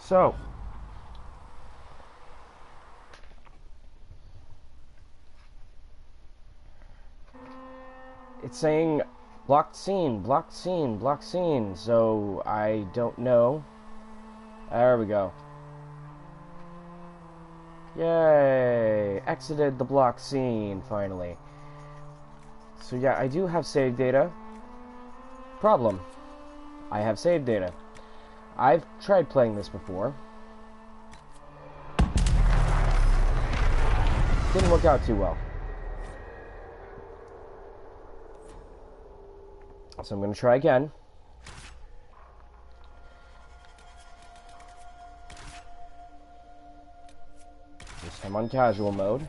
So, it's saying blocked scene, blocked scene, blocked scene, so I don't know. There we go. Yay! Exited the blocked scene, finally. So yeah, I do have save data. Problem. I have save data. I've tried playing this before. Didn't work out too well. So I'm going to try again. This time on casual mode.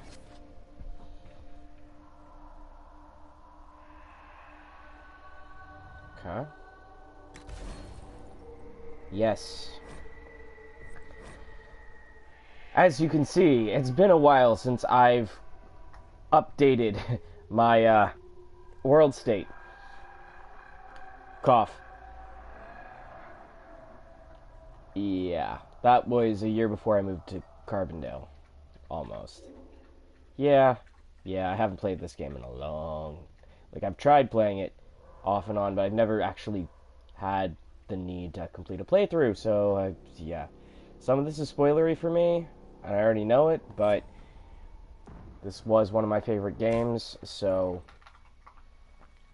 Okay. Yes. As you can see, it's been a while since I've updated my world state. Cough. Yeah, that was a year before I moved to Carbondale. Almost. Yeah, I haven't played this game in a long... Like, I've tried playing it off and on, but I've never actually had the need to complete a playthrough, so, yeah. Some of this is spoilery for me, and I already know it, but this was one of my favorite games, so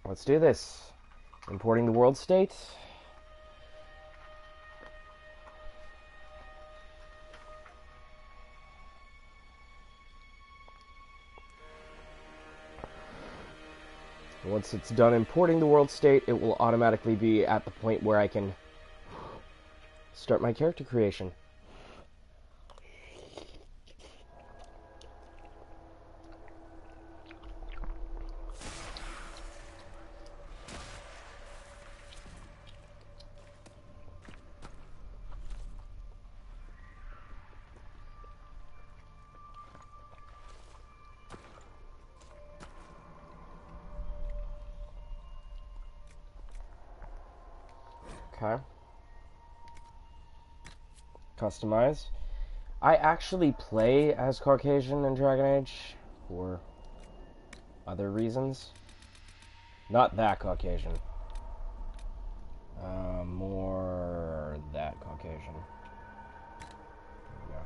let's do this. Importing the world state. Once it's done importing the world state, it will automatically be at the point where I can start my character creation. Okay. Customize. I actually play as Caucasian in Dragon Age for other reasons. Not that Caucasian. More that Caucasian. There we go.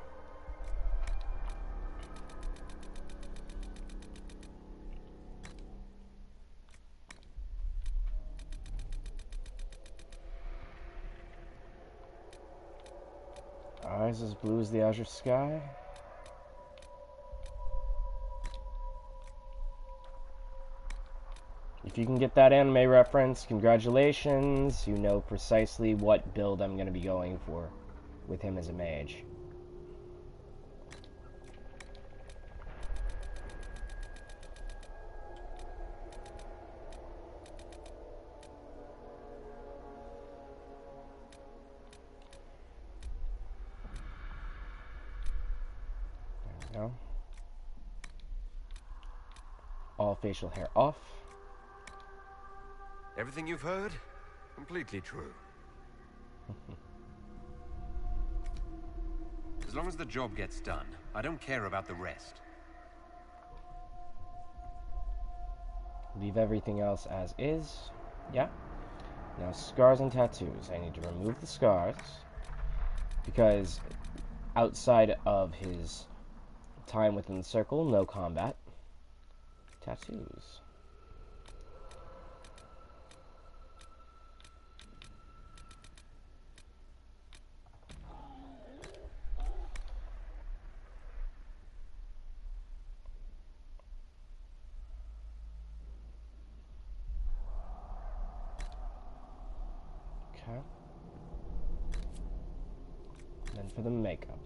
Eyes as blue as the azure sky. If you can get that anime reference, congratulations. You know precisely what build I'm going to be going for with him as a mage. There we go. All facial hair off. Everything you've heard? Completely true. As long as the job gets done, I don't care about the rest. Leave everything else as is. Yeah. Now, scars and tattoos. I need to remove the scars because outside of his time within the circle, no combat. Tattoos. Okay. Then for the makeup.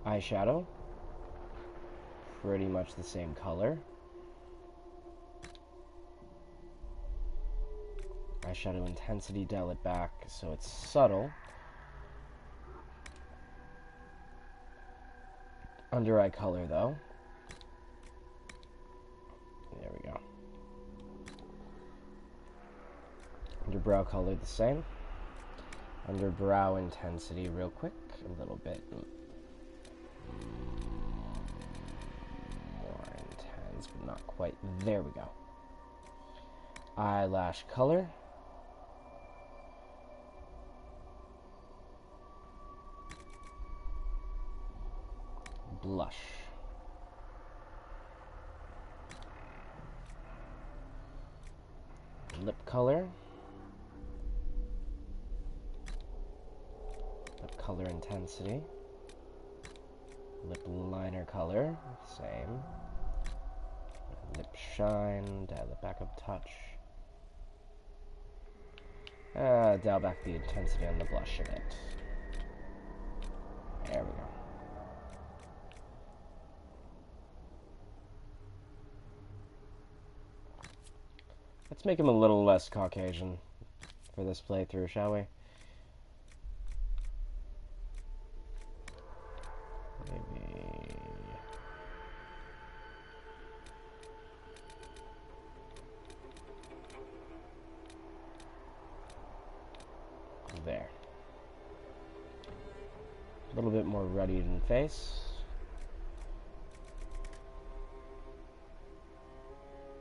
Eyeshadow. Pretty much the same color. Eyeshadow intensity, dial it back so it's subtle. Under eye color though. There we go. Underbrow color the same. Under brow intensity real quick. A little bit more intense, but not quite. There we go. Eyelash color. Blush. Lip color. Lip color intensity. Lip liner color, same. Lip shine, dial it back up touch. Dial back the intensity on the blush a bit. There we go. Let's make him a little less Caucasian for this playthrough, shall we? Maybe... there. A little bit more ruddy in face.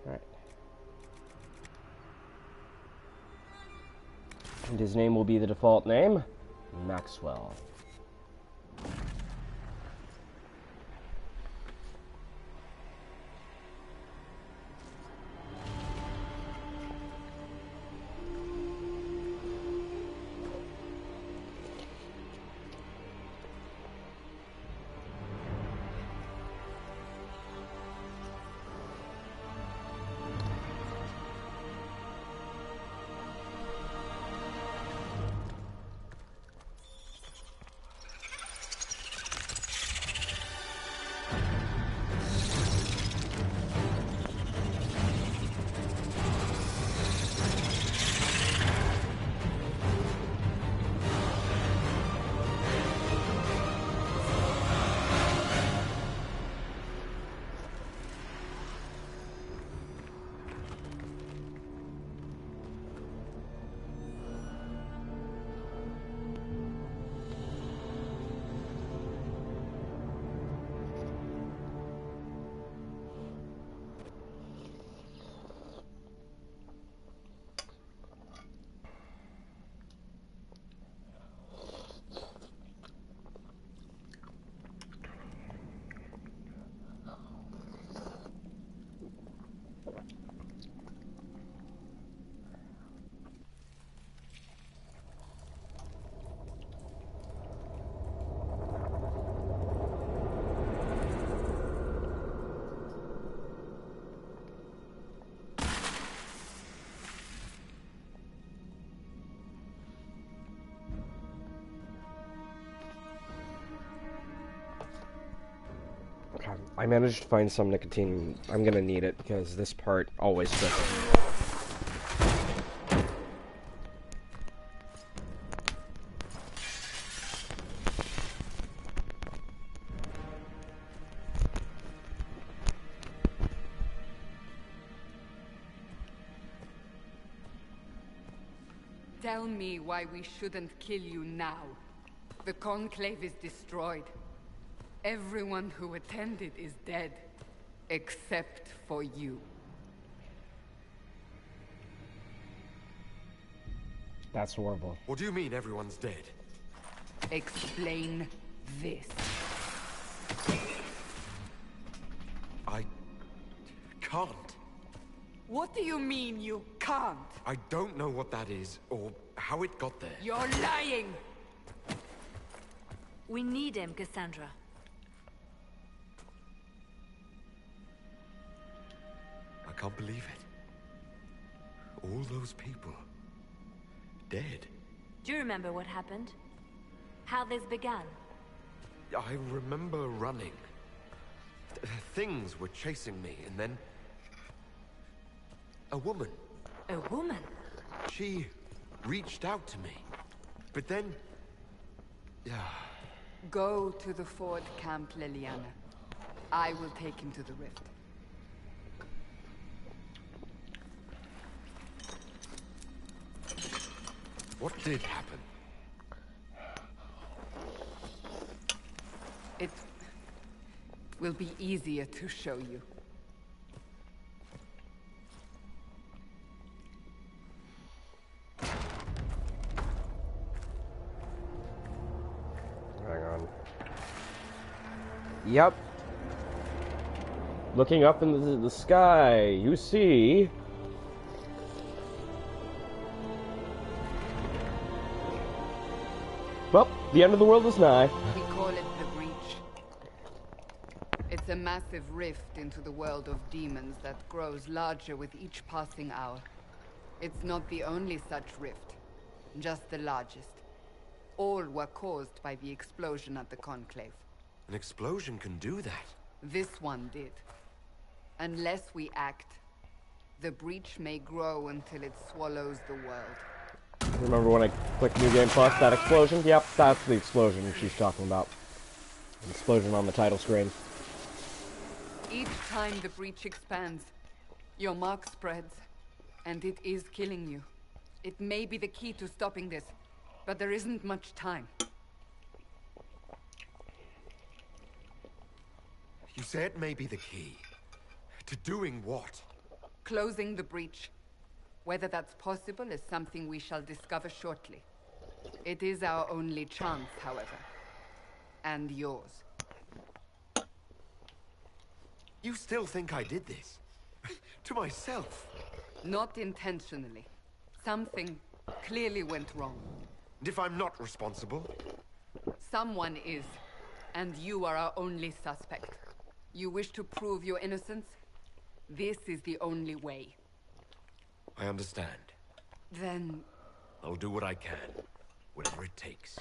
Alright. And his name will be the default name, Maxwell. I managed to find some nicotine. I'm gonna need it because this part always triggers. Tell me why we shouldn't kill you now. The Conclave is destroyed. Everyone who attended is dead, except for you. That's horrible. What do you mean everyone's dead? Explain this. I can't. What do you mean you can't? I don't know what that is, or how it got there. You're lying! We need him, Cassandra. I can't believe it. All those people... dead. Do you remember what happened? How this began? I remember running. Things were chasing me, and then... a woman. A woman? She reached out to me. But then... Go to the Ford camp, Liliana. I will take him to the rift. What did happen? It will be easier to show you. Hang on. Yep. Looking up in the sky, you see... Well, the end of the world is nigh. We call it the Breach. It's a massive rift into the world of demons that grows larger with each passing hour. It's not the only such rift, just the largest. All were caused by the explosion at the Conclave. An explosion can do that. This one did. Unless we act, the Breach may grow until it swallows the world. Remember when I clicked New Game Plus, that explosion? Yep, that's the explosion she's talking about. An explosion on the title screen. Each time the Breach expands, your mark spreads, and it is killing you. It may be the key to stopping this, but there isn't much time. You say it may be the key. To doing what? Closing the Breach. Whether that's possible is something we shall discover shortly. It is our only chance, however. And yours. You still think I did this? To myself? Not intentionally. Something clearly went wrong. And if I'm not responsible? Someone is, and you are our only suspect. You wish to prove your innocence? This is the only way. I understand. Then... I'll do what I can. Whatever it takes.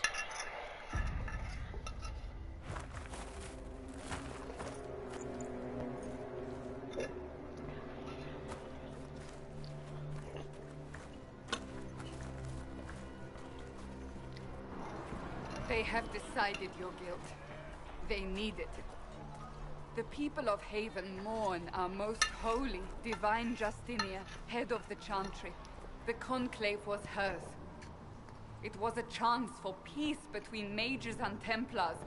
They have decided your guilt. They need it. The people of Haven mourn our most holy, divine Justinia, head of the Chantry. The Conclave was hers. It was a chance for peace between mages and Templars.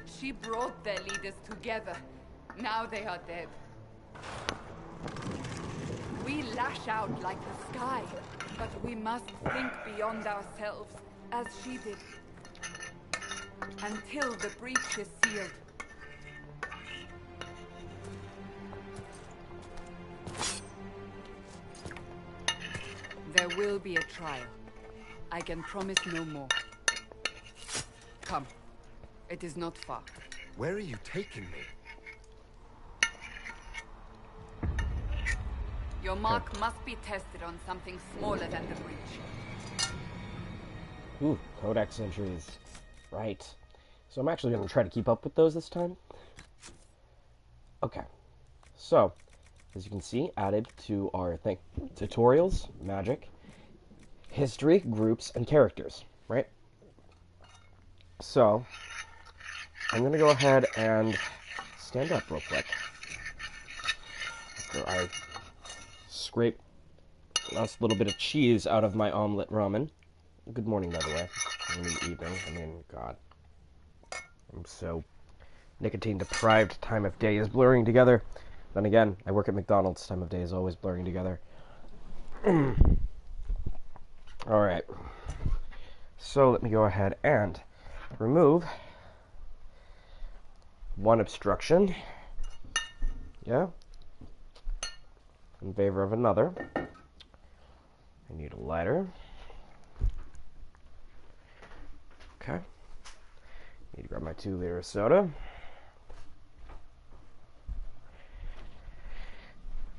She brought their leaders together. Now they are dead. We lash out like the sky, but we must think beyond ourselves, as she did. Until the breach is sealed. There will be a trial. I can promise no more. Come. It is not far. Where are you taking me? Your mark must be tested on something smaller than the breach. Ooh, codex entries. Right. So I'm actually going to try to keep up with those this time. Okay. So, as you can see, added to our thing. Tutorials, magic, history, groups, and characters, right? So, I'm going to go ahead and stand up real quick. After I scrape the last little bit of cheese out of my omelet ramen. Good morning, by the way. Evening. I mean, God. I'm so nicotine deprived. Time of day is blurring together. Then again, I work at McDonald's. Time of day is always blurring together. Alright. So let me go ahead and remove one obstruction. Yeah. In favor of another. I need a lighter. Okay. Need to grab my 2-liter soda.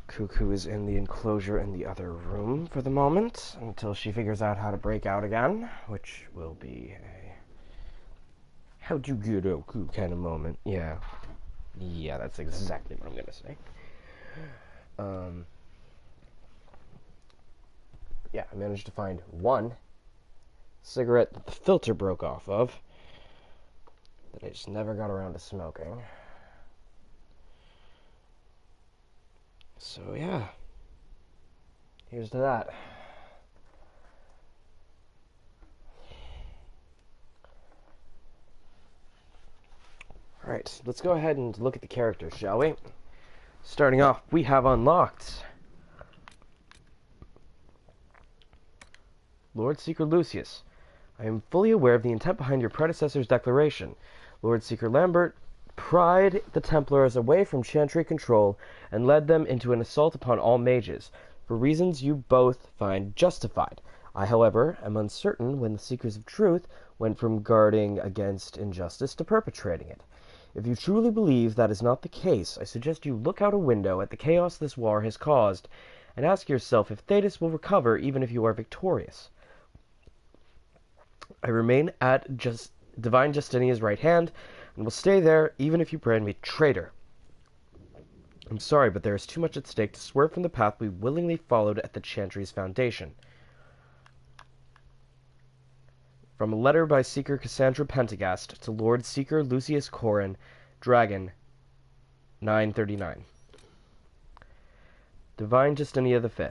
Cuckoo is in the enclosure in the other room for the moment until she figures out how to break out again, which will be a how'd you get out kind of moment. Yeah. Yeah, that's exactly what I'm gonna say. Yeah, I managed to find one cigarette that the filter broke off of that I just never got around to smoking. So yeah, here's to that. Alright, let's go ahead and look at the characters, shall we? Starting off, we have unlocked Lord Seeker Lucius. I am fully aware of the intent behind your predecessor's declaration. Lord Seeker Lambert pried the Templars away from Chantry control and led them into an assault upon all mages, for reasons you both find justified. I, however, am uncertain when the Seekers of Truth went from guarding against injustice to perpetrating it. If you truly believe that is not the case, I suggest you look out a window at the chaos this war has caused, and ask yourself if Thetis will recover even if you are victorious. I remain at Divine Justinia's right hand, and will stay there even if you brand me traitor. I'm sorry, but there is too much at stake to swerve from the path we willingly followed at the Chantry's foundation. From a letter by Seeker Cassandra Pentagast to Lord Seeker Lucius Corrin, Dragon, 939. Divine Justinia V.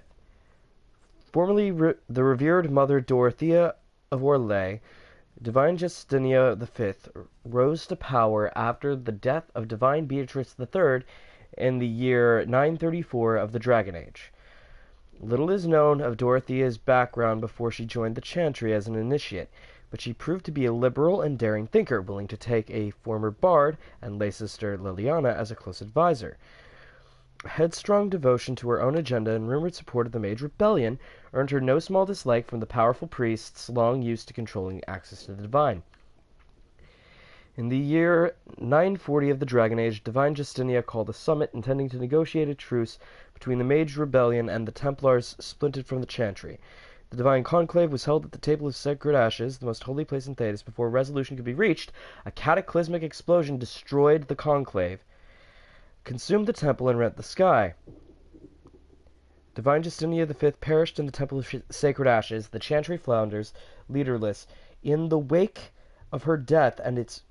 Formerly the revered Mother Dorothea of Orlais, Divine Justinia V rose to power after the death of Divine Beatrice III in the year 934 of the Dragon Age. Little is known of Dorothea's background before she joined the Chantry as an initiate, but she proved to be a liberal and daring thinker, willing to take a former bard and lay sister Liliana as a close advisor. Headstrong devotion to her own agenda and rumored support of the Mage Rebellion earned her no small dislike from the powerful priests long used to controlling access to the divine. In the year 940 of the Dragon Age, Divine Justinia called a summit intending to negotiate a truce between the Mage Rebellion and the Templars splintered from the Chantry. The Divine Conclave was held at the Table of Sacred Ashes, the most holy place in Thetis. Before resolution could be reached, a cataclysmic explosion destroyed the Conclave, consumed the temple, and rent the sky. Divine Justinia V perished in the Temple of Sacred Ashes, the Chantry flounders, leaderless. In the wake of her death and its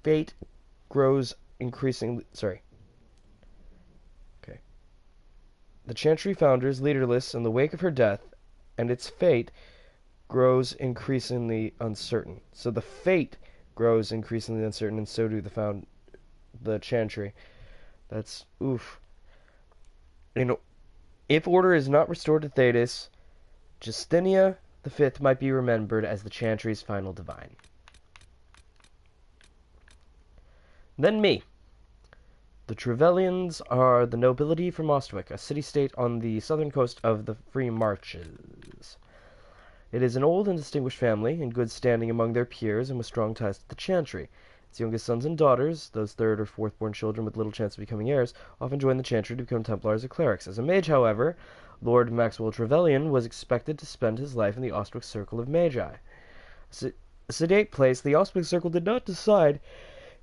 fate grows increasingly... The Chantry founders, leaderless, in the wake of her death, and its fate grows increasingly uncertain. So the fate grows increasingly uncertain, and so do the Chantry. That's oof. If order is not restored to Thetis, Justinia V might be remembered as the Chantry's final divine. Then me. The Trevelyan's are the nobility from Ostwick, a city-state on the southern coast of the Free Marches. It is an old and distinguished family, in good standing among their peers, and with strong ties to the Chantry. Its youngest sons and daughters, those third or fourth-born children with little chance of becoming heirs, often join the Chantry to become Templars or clerics. As a mage, however, Lord Maxwell Trevelyan was expected to spend his life in the Ostwick Circle of Magi. A sedate place, the Ostwick Circle did not decide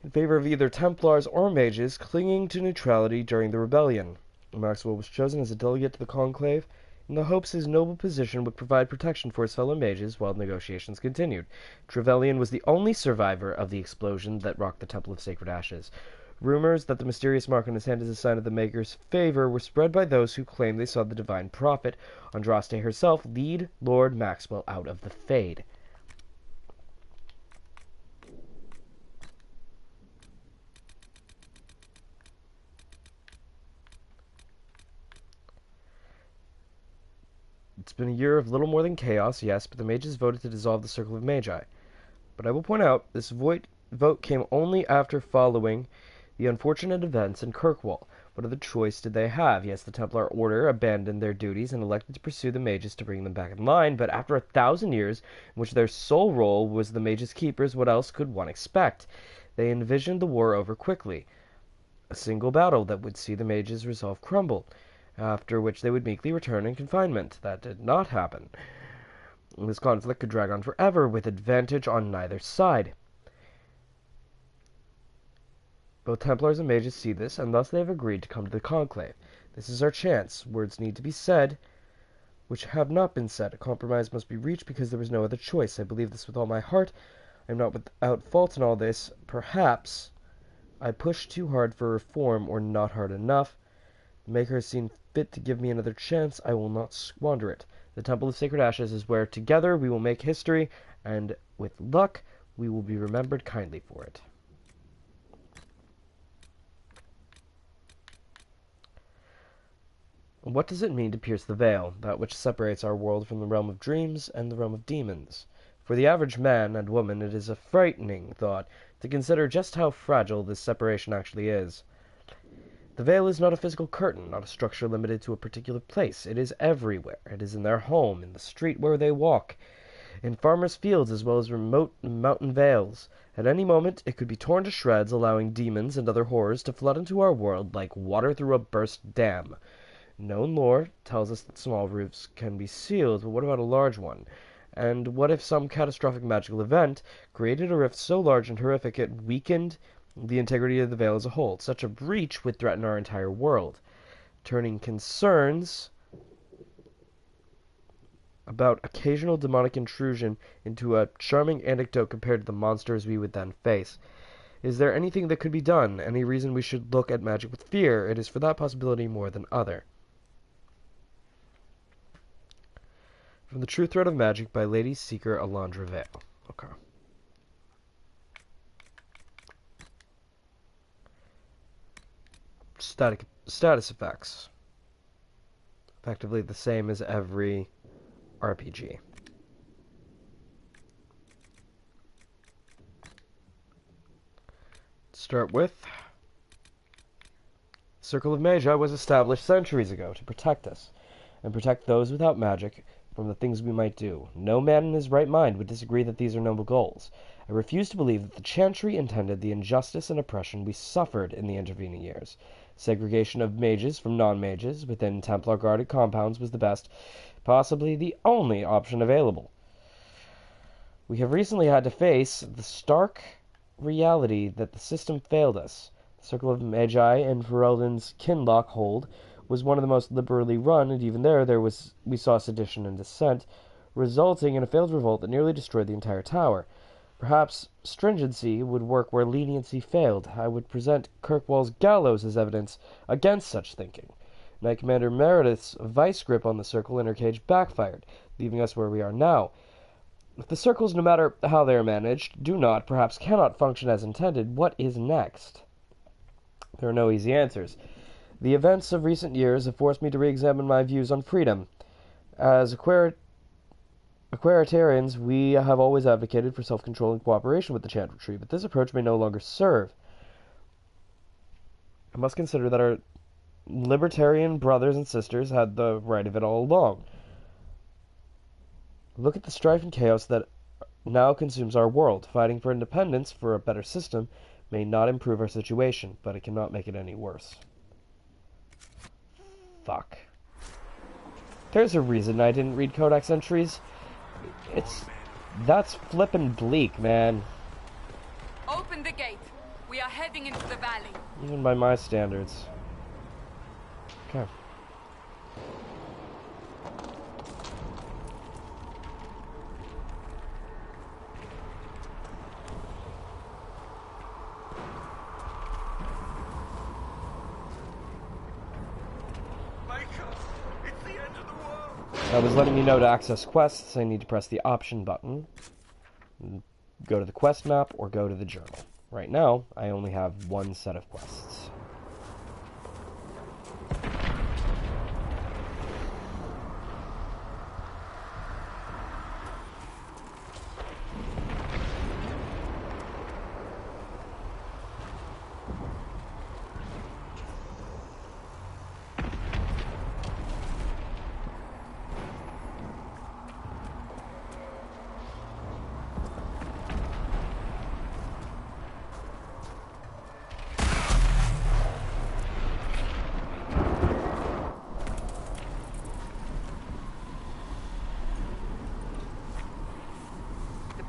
in favor of either Templars or mages, clinging to neutrality during the rebellion. Maxwell was chosen as a delegate to the conclave in the hopes his noble position would provide protection for his fellow mages while negotiations continued. Trevelyan was the only survivor of the explosion that rocked the Temple of Sacred Ashes. Rumors that the mysterious mark on his hand is a sign of the Maker's favor were spread by those who claimed they saw the divine prophet, Andraste herself, lead Lord Maxwell out of the Fade. It's been a year of little more than chaos, yes, but the mages voted to dissolve the Circle of Magi. But I will point out, this vote came only after following the unfortunate events in Kirkwall. What other choice did they have? Yes, the Templar Order abandoned their duties and elected to pursue the mages to bring them back in line, but after 1,000 years, in which their sole role was the mages' keepers, what else could one expect? They envisioned the war over quickly. A single battle that would see the mages' resolve crumble, after which they would meekly return in confinement. That did not happen. This conflict could drag on forever, with advantage on neither side. Both Templars and mages see this, and thus they have agreed to come to the conclave. This is our chance. Words need to be said, which have not been said. A compromise must be reached because there was no other choice. I believe this with all my heart. I am not without fault in all this. Perhaps I pushed too hard for reform, or not hard enough. The Maker has seen fit to give me another chance. I will not squander it. The Temple of Sacred Ashes is where together we will make history, and with luck we will be remembered kindly for it. What does it mean to pierce the veil, that which separates our world from the realm of dreams and the realm of demons? For the average man and woman, it is a frightening thought to consider just how fragile this separation actually is. The veil is not a physical curtain, not a structure limited to a particular place. It is everywhere. It is in their home, in the street where they walk, in farmers' fields as well as remote mountain vales. At any moment, it could be torn to shreds, allowing demons and other horrors to flood into our world like water through a burst dam. Known lore tells us that small roofs can be sealed, but what about a large one? And what if some catastrophic magical event created a rift so large and horrific it weakened the integrity of the veil as a whole? Such a breach would threaten our entire world, turning concerns about occasional demonic intrusion into a charming anecdote compared to the monsters we would then face. Is there anything that could be done? Any reason we should look at magic with fear? It is for that possibility more than other. From the True Thread of Magic by Lady Seeker Alondra Vale. Okay. Status effects. Effectively the same as every RPG. Start with Circle of Magi was established centuries ago to protect us and protect those without magic from the things we might do. No man in his right mind would disagree that these are noble goals. I refuse to believe that the Chantry intended the injustice and oppression we suffered in the intervening years. Segregation of mages from non-mages within Templar-guarded compounds was the best, possibly the only option available. We have recently had to face the stark reality that the system failed us. The Circle of Magi in Ferelden's Kinloch hold was one of the most liberally run, and even there we saw sedition and dissent, resulting in a failed revolt that nearly destroyed the entire tower. Perhaps stringency would work where leniency failed. I would present Kirkwall's gallows as evidence against such thinking. Knight Commander Meredith's vice grip on the Circle inner cage backfired, leaving us where we are now. If the Circles, no matter how they are managed, do not, perhaps cannot function as intended, what is next? There are no easy answers. The events of recent years have forced me to re-examine my views on freedom. As Aquaritarians, we have always advocated for self-control and cooperation with the Chantry, but this approach may no longer serve. I must consider that our libertarian brothers and sisters had the right of it all along. Look at the strife and chaos that now consumes our world. Fighting for independence, for a better system, may not improve our situation, but it cannot make it any worse. Fuck. There's a reason I didn't read Codex entries. That's flippin' bleak, man. Open the gate. We are heading into the valley. Even by my standards. Okay. I was letting you know to access quests, I need to press the option button, go to the quest map, or go to the journal. Right now, I only have one set of quests.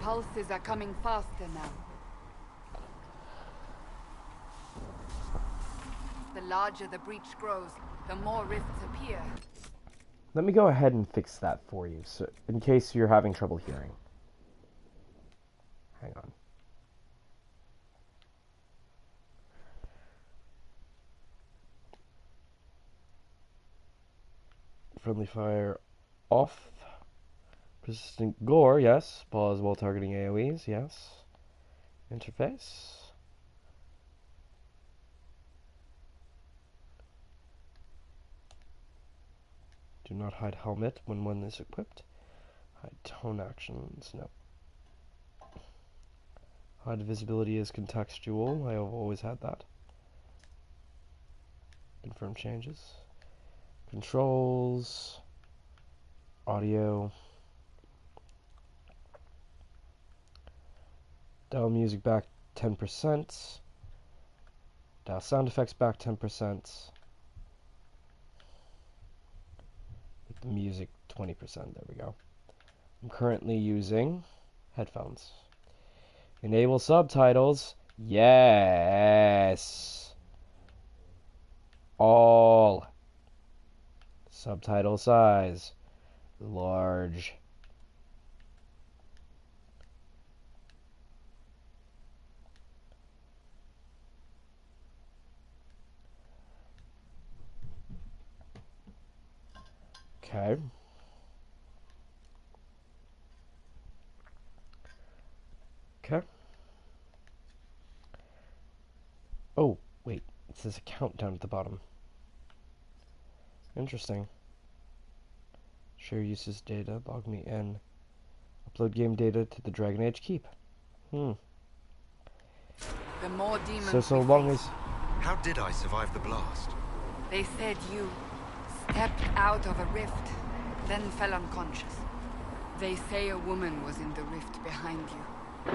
Pulses are coming faster now. The larger the breach grows, the more rifts appear. Let me go ahead and fix that for you, so in case you're having trouble hearing. Hang on. Friendly fire off. Persistent gore, yes. Pause while targeting AoEs, yes. Interface. Do not hide helmet when one is equipped. Hide tone actions. No. Hide visibility is contextual. I have always had that. Confirm changes. Controls. Audio. Dial music back 10%. Dial sound effects back 10%. Make the music 20%. There we go. I'm currently using headphones. Enable subtitles. Yes. All. Subtitle size. Large. Okay. Okay. Oh, wait. It says a countdown at the bottom. Interesting. Share uses data. Log me in. Upload game data to the Dragon Age Keep. The more demons So we long face, as... How did I survive the blast? They said you stepped out of a rift, then fell unconscious. They say a woman was in the rift behind you.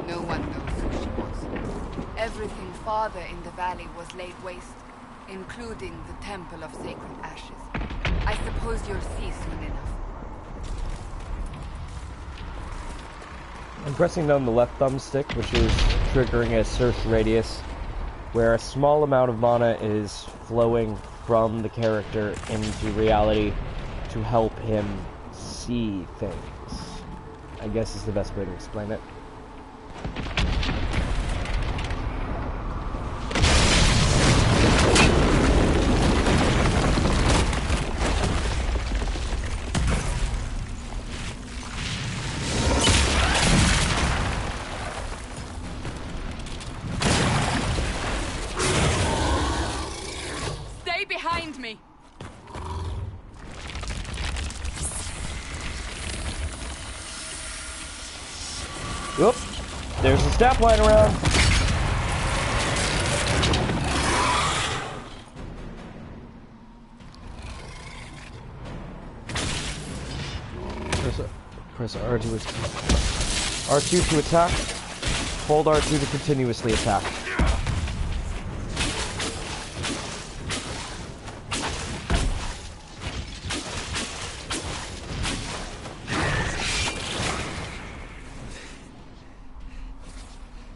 No one knows who she was. Everything farther in the valley was laid waste, including the Temple of Sacred Ashes. I suppose you'll see soon enough. I'm pressing down the left thumbstick, which is triggering a search radius, where a small amount of mana is flowing from the character into reality to help him see things. I guess is the best way to explain it. Stay behind me! Whoop! There's a staff lying around. Press R2 to attack. Hold R2 to continuously attack.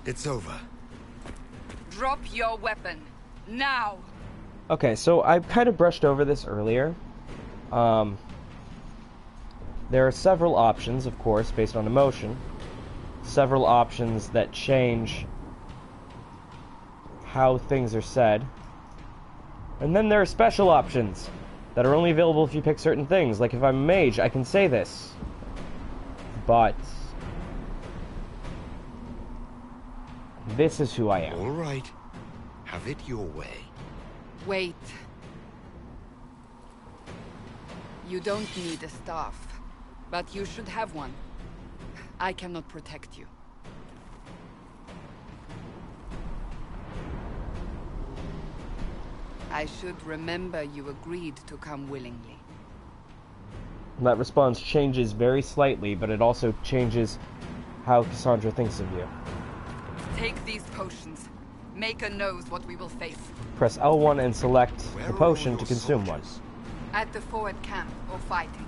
It's over. Drop your weapon. Now! Okay, so I kind of brushed over this earlier. There are several options, of course, based on emotion. Several options that change how things are said. And then there are special options that are only available if you pick certain things. Like if I'm a mage, I can say this. But this is who I am. All right. Have it your way. Wait. You don't need a staff, but you should have one. I cannot protect you. I should remember you agreed to come willingly. That response changes very slightly, but it also changes how Cassandra thinks of you. Take these potions. Maker knows what we will face. Press L1 and select Where the are potion all to your consume soldiers? one. At the forward camp or fighting.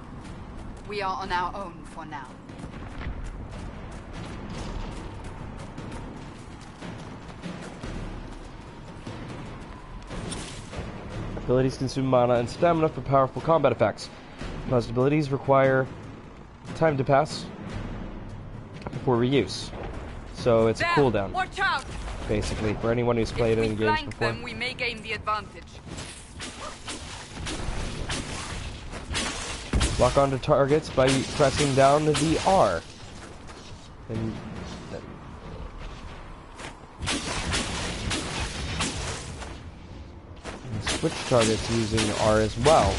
We are on our own for now. Abilities consume mana and stamina for powerful combat effects. Most abilities require time to pass before reuse. So it's a There! cooldown, Watch out! basically, for anyone who's played If any we games flank before. them, we may gain the advantage. Lock onto targets by pressing down the R. And switch targets using R as well.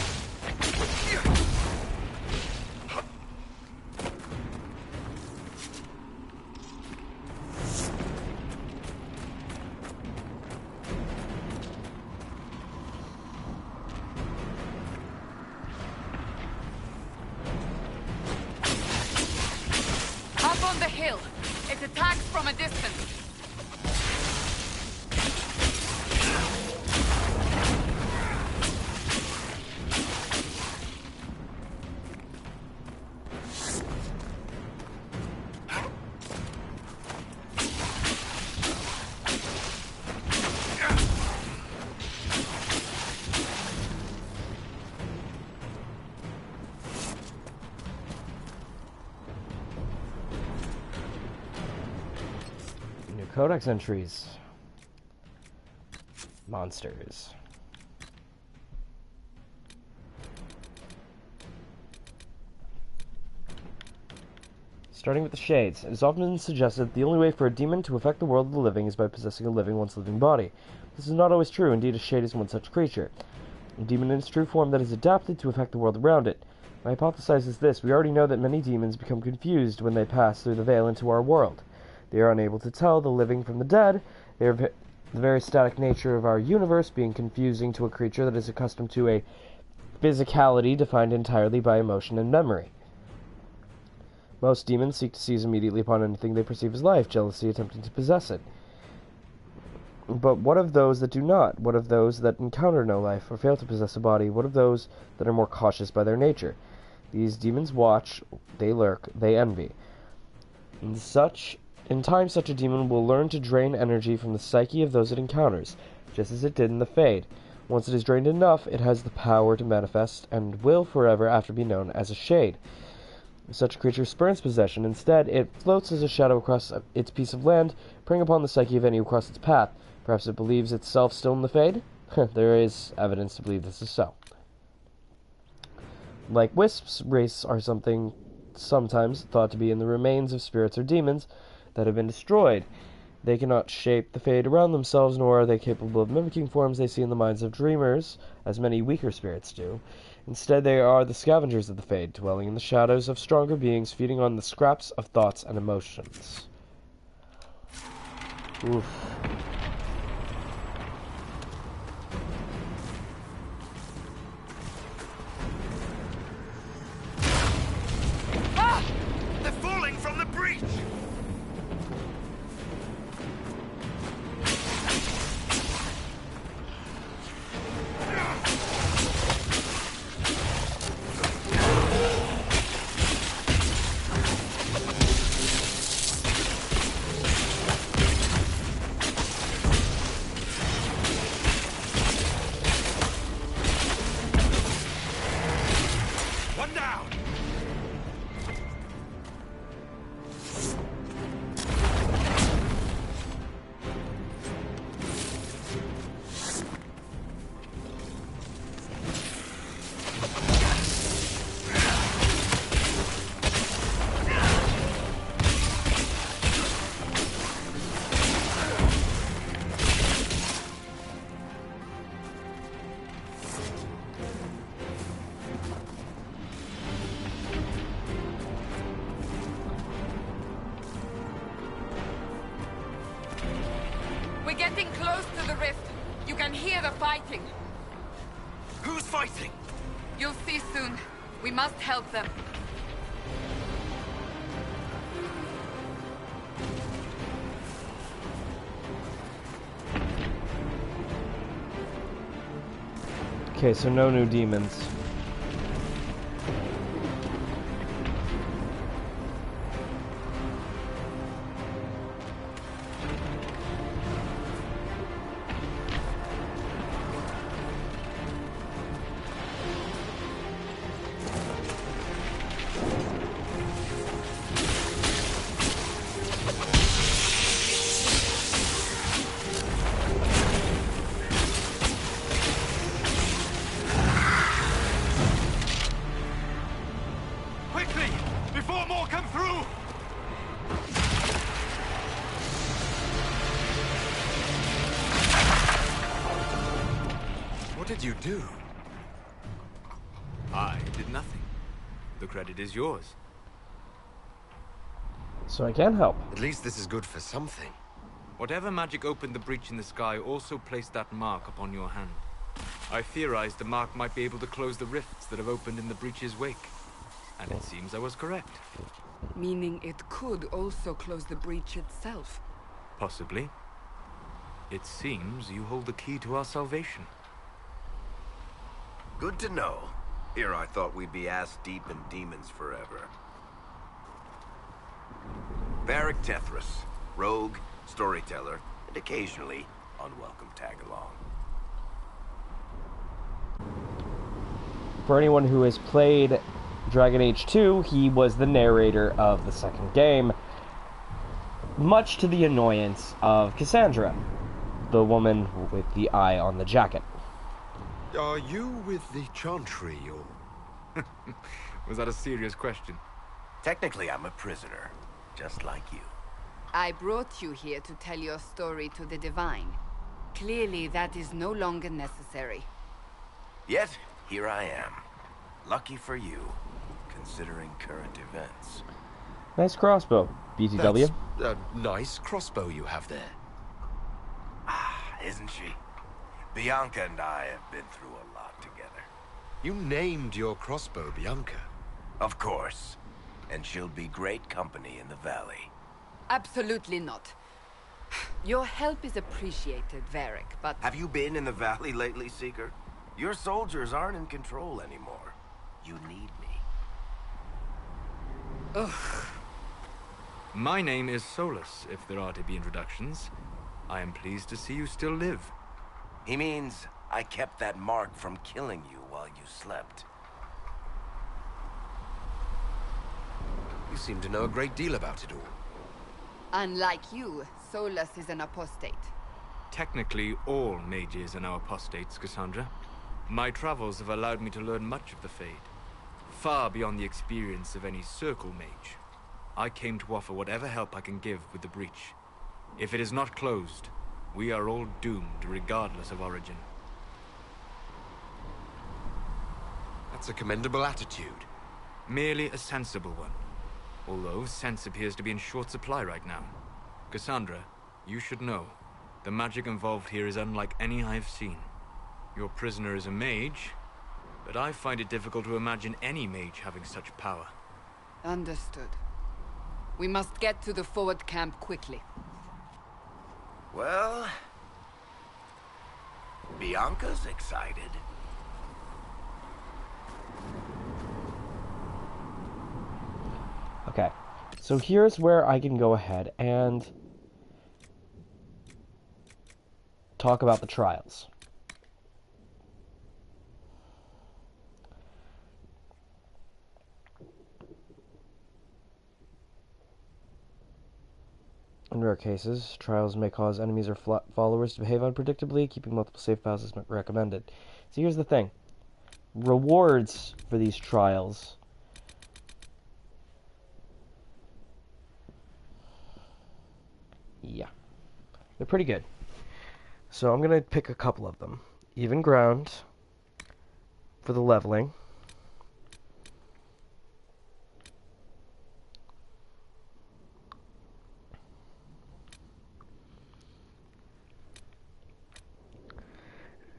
the hill. It attacks from a distance. Codex entries. Monsters. Starting with the shades, it is often been suggested that the only way for a demon to affect the world of the living is by possessing a living once living body. This is not always true. Indeed, a shade is one such creature. A demon in its true form that is adapted to affect the world around it. My hypothesis is this. We already know that many demons become confused when they pass through the veil into our world. They are unable to tell the living from the dead. They are the very static nature of our universe being confusing to a creature that is accustomed to a physicality defined entirely by emotion and memory. Most demons seek to seize immediately upon anything they perceive as life, jealousy attempting to possess it. But what of those that do not? What of those that encounter no life or fail to possess a body? What of those that are more cautious by their nature? These demons watch, they lurk, they envy. In time, such a demon will learn to drain energy from the psyche of those it encounters, just as it did in the Fade. Once it is drained enough, it has the power to manifest, and will forever after be known as a shade. If such a creature spurns possession, instead, it floats as a shadow across its piece of land, preying upon the psyche of any who cross its path. Perhaps it believes itself still in the Fade? There is evidence to believe this is so. Like wisps, wraiths are sometimes thought to be in the remains of spirits or demons that have been destroyed. They cannot shape the Fade around themselves, nor are they capable of mimicking forms they see in the minds of dreamers, as many weaker spirits do. Instead, they are the scavengers of the Fade, dwelling in the shadows of stronger beings, feeding on the scraps of thoughts and emotions. Oof. Ah! They're falling from the breach! One down! We're getting close to the rift. You can hear the fighting. Who's fighting? You'll see soon. We must help them. Okay, so no new demons. Quickly! Before more come through! What did you do? I did nothing. The credit is yours. So I can help. At least this is good for something. Whatever magic opened the breach in the sky also placed that mark upon your hand. I theorized the mark might be able to close the rifts that have opened in the breach's wake. And it seems I was correct. Meaning it could also close the breach itself. Possibly. It seems you hold the key to our salvation. Good to know. Here I thought we'd be ass-deep in demons forever. Varric Tethras, rogue, storyteller, and occasionally unwelcome tag-along. For anyone who has played Dragon Age 2, he was the narrator of the second game, much to the annoyance of Cassandra, the woman with the eye on the jacket. Are you with the Chantry, or...? Was that a serious question? Technically, I'm a prisoner, just like you. I brought you here to tell your story to the Divine. Clearly, that is no longer necessary. Yet, here I am. Lucky for you, considering current events. Nice crossbow, BTW. That's a nice crossbow you have there. Ah, isn't she? Bianca and I have been through a lot together. You named your crossbow Bianca. Of course. And she'll be great company in the valley. Absolutely not. Your help is appreciated, Varric, but... Have you been in the valley lately, Seeker? Your soldiers aren't in control anymore. You need me. Ugh. My name is Solus, if there are to be introductions. I am pleased to see you still live. He means I kept that mark from killing you while you slept. You seem to know a great deal about it all. Unlike you, Solus is an apostate. Technically, all mages are now apostates, Cassandra. My travels have allowed me to learn much of the Fade, far beyond the experience of any Circle mage. I came to offer whatever help I can give with the breach. If it is not closed, we are all doomed, regardless of origin. That's a commendable attitude. Merely a sensible one. Although sense appears to be in short supply right now. Cassandra, you should know. The magic involved here is unlike any I have seen. Your prisoner is a mage, but I find it difficult to imagine any mage having such power. Understood. We must get to the forward camp quickly. Well... Bianca's excited. Okay, so here's where I can go ahead and talk about the trials. In rare cases, trials may cause enemies or followers to behave unpredictably. Keeping multiple save files is recommended. So here's the thing. Rewards for these trials they're pretty good. So I'm going to pick a couple of them. Even ground for the leveling.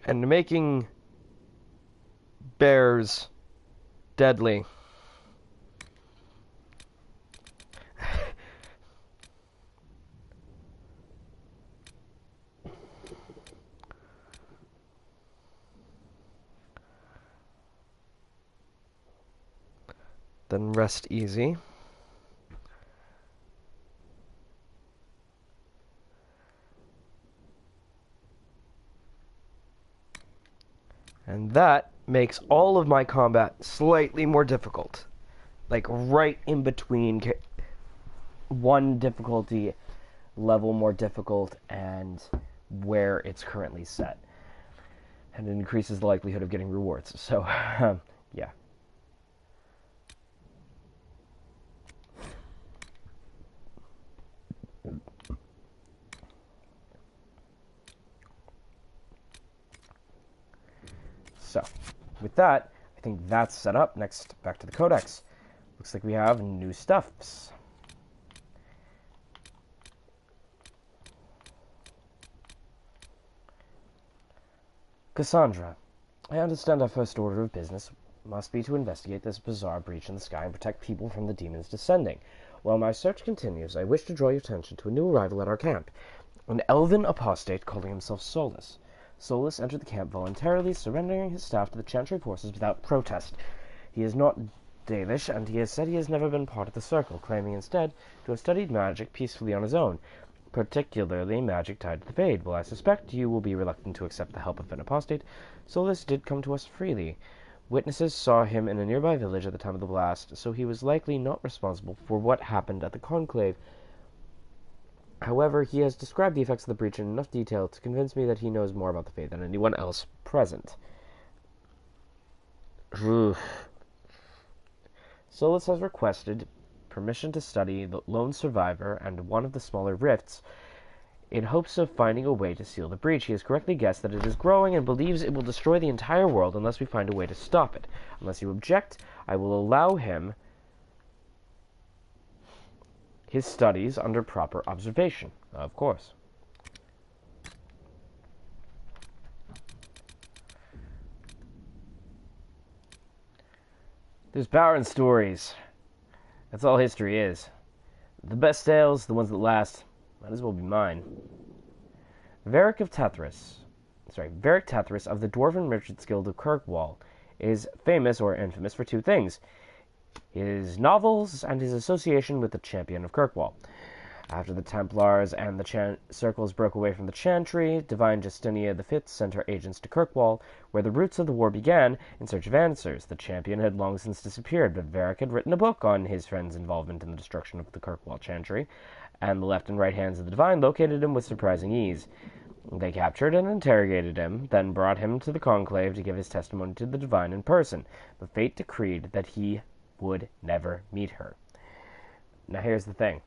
And making bears deadly. Then rest easy. And that makes all of my combat slightly more difficult. Like right in between one difficulty level more difficult and where it's currently set. And it increases the likelihood of getting rewards. So, yeah. So, with that, I think that's set up. Next, back to the Codex. Looks like we have new stuffs. Cassandra, I understand our first order of business must be to investigate this bizarre breach in the sky and protect people from the demons descending. While my search continues, I wish to draw your attention to a new arrival at our camp, an elven apostate calling himself Solus. Solus entered the camp voluntarily, surrendering his staff to the Chantry forces without protest. He is not Dalish, and he has said he has never been part of the Circle, claiming instead to have studied magic peacefully on his own, particularly magic tied to the Fade. While I suspect you will be reluctant to accept the help of an apostate, Solus did come to us freely. Witnesses saw him in a nearby village at the time of the blast, so he was likely not responsible for what happened at the Conclave. However, he has described the effects of the breach in enough detail to convince me that he knows more about the Fade than anyone else present. Solus has requested permission to study the lone survivor and one of the smaller rifts in hopes of finding a way to seal the breach. He has correctly guessed that it is growing and believes it will destroy the entire world unless we find a way to stop it. Unless you object, I will allow him his studies under proper observation. Of course. There's power in stories. That's all history is. The best tales, the ones that last, might as well be mine. Varric Tethris of the Dwarven Merchants Guild of Kirkwall is famous or infamous for two things: his novels and his association with the Champion of Kirkwall. After the Templars and the Circles broke away from the Chantry, Divine Justinia V sent her agents to Kirkwall, where the roots of the war began, in search of answers. The Champion had long since disappeared, but Varric had written a book on his friend's involvement in the destruction of the Kirkwall Chantry, and the left and right hands of the Divine located him with surprising ease. They captured and interrogated him, then brought him to the Conclave to give his testimony to the Divine in person, but fate decreed that he would never meet her. Now here's the thing.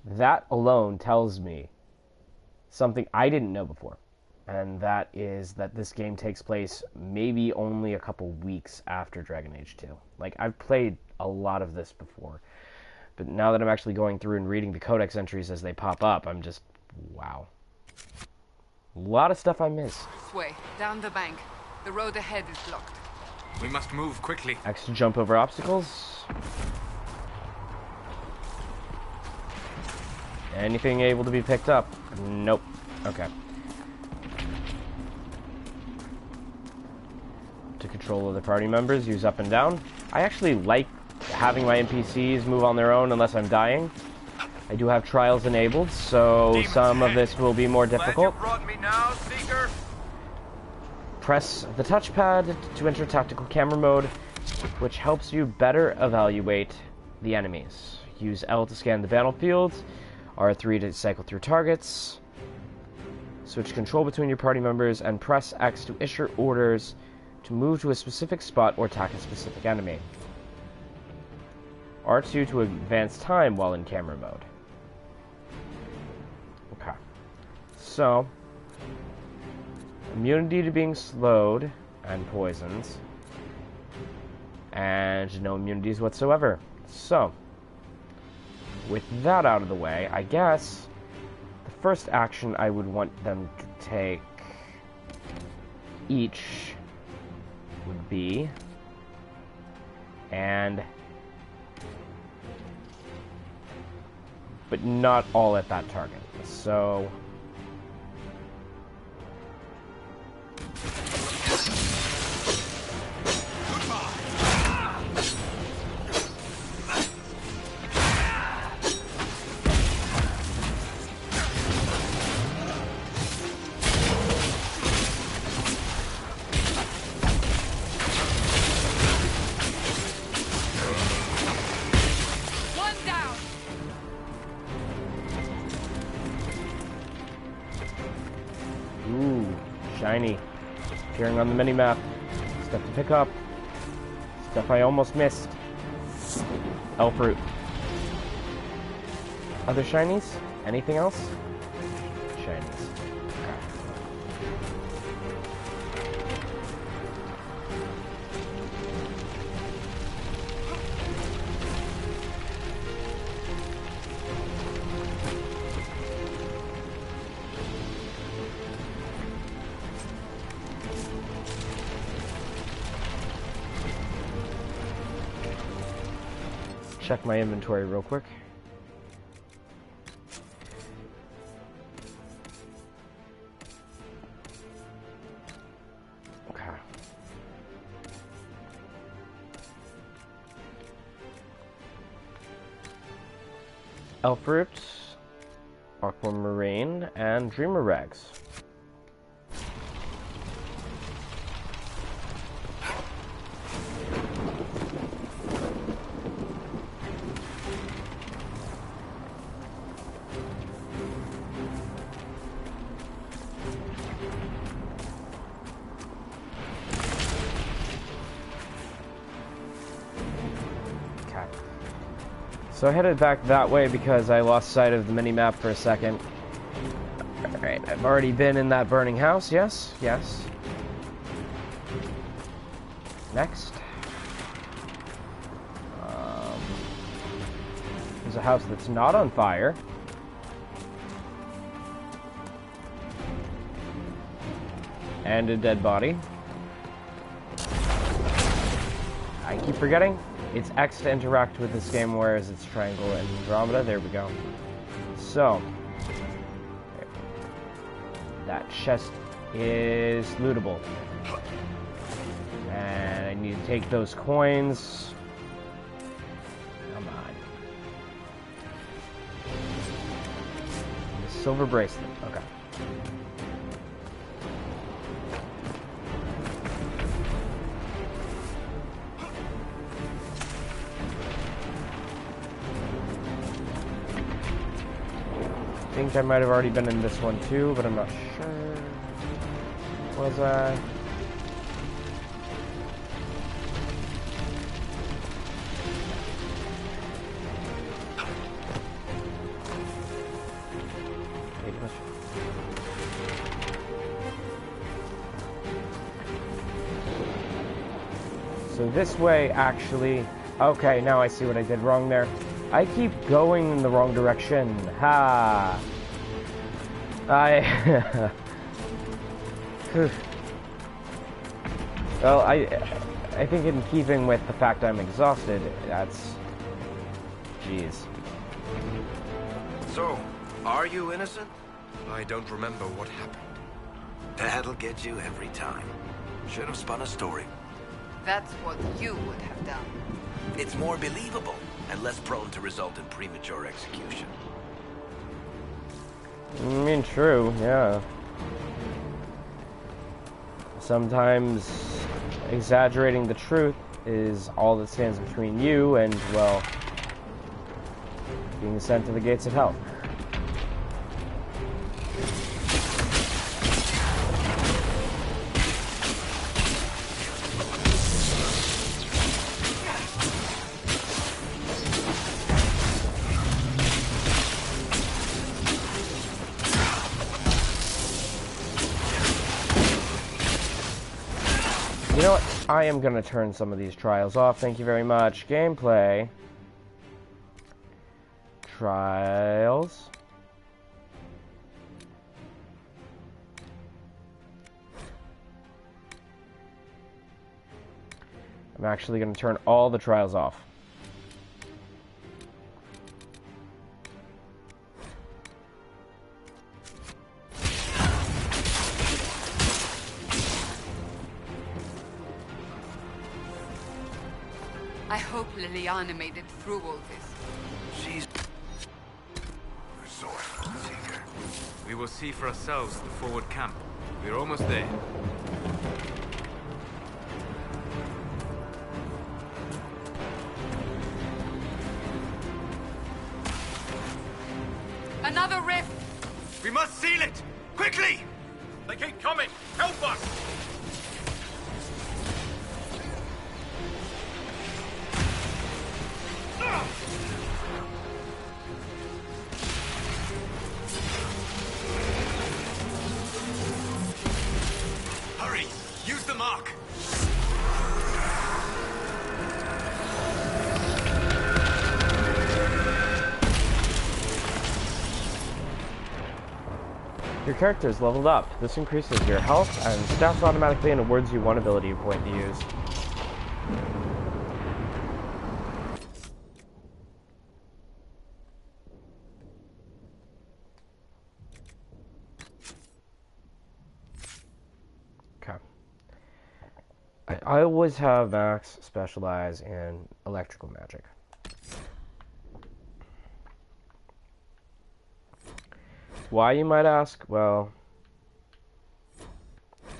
That alone tells me something I didn't know before, and that is that this game takes place maybe only a couple weeks after Dragon Age 2. Like, I've played a lot of this before, but now that I'm actually going through and reading the codex entries as they pop up, I'm just, wow. A lot of stuff I miss. This way, down the bank. The road ahead is blocked. We must move quickly. X to jump over obstacles. Anything able to be picked up? Nope. Okay. To control other party members, use up and down. I actually like having my NPCs move on their own unless I'm dying. I do have trials enabled, so some of this will be more difficult. Press the touchpad to enter tactical camera mode, which helps you better evaluate the enemies. Use L to scan the battlefield, R3 to cycle through targets, switch control between your party members, and press X to issue orders to move to a specific spot or attack a specific enemy. R2 to advance time while in camera mode. Okay. So, immunity to being slowed and poisons, and no immunities whatsoever. So, with that out of the way, I guess the first action I would want them to take each would be, but not all at that target. So, shiny. Appearing on the minimap. Stuff to pick up. Stuff I almost missed. Elf fruit. Other shinies? Anything else? Shinies. check my inventory real quick. Okay. Elfroot, Aquamarine, and Dreamer Rags. So I headed back that way because I lost sight of the mini-map for a second. Alright, I've already been in that burning house, yes, yes. Next. There's a house that's not on fire. And a dead body. I keep forgetting. It's X to interact with this game, whereas it's triangle and Andromeda. There we go. So, that chest is lootable. And I need to take those coins. Come on. The silver bracelet. Okay. I think I might have already been in this one too, but I'm not sure. Was I? So this way, actually... Okay, now I see what I did wrong there. I keep going in the wrong direction. Ha! Well, I think in keeping with the fact I'm exhausted, that's... Jeez. So, are you innocent? I don't remember what happened. That'll get you every time. Should have spun a story. That's what you would have done. It's more believable and less prone to result in premature execution. I mean, true, yeah. Sometimes exaggerating the truth is all that stands between you and, well, being sent to the gates of hell. You know what? I am going to turn some of these trials off. Thank you very much. Gameplay. Trials. I'm actually going to turn all the trials off. I hope Liliana made it through all this. She's resourceful seeker. We will see for ourselves the forward camp. We're almost there. Another rift! We must seal it! Quickly! They keep coming! Help us! Hurry! Use the mark! Your character is leveled up. This increases your health and stats automatically and awards you one ability point to use. I always have Max specialize in electrical magic. Why, you might ask? Well,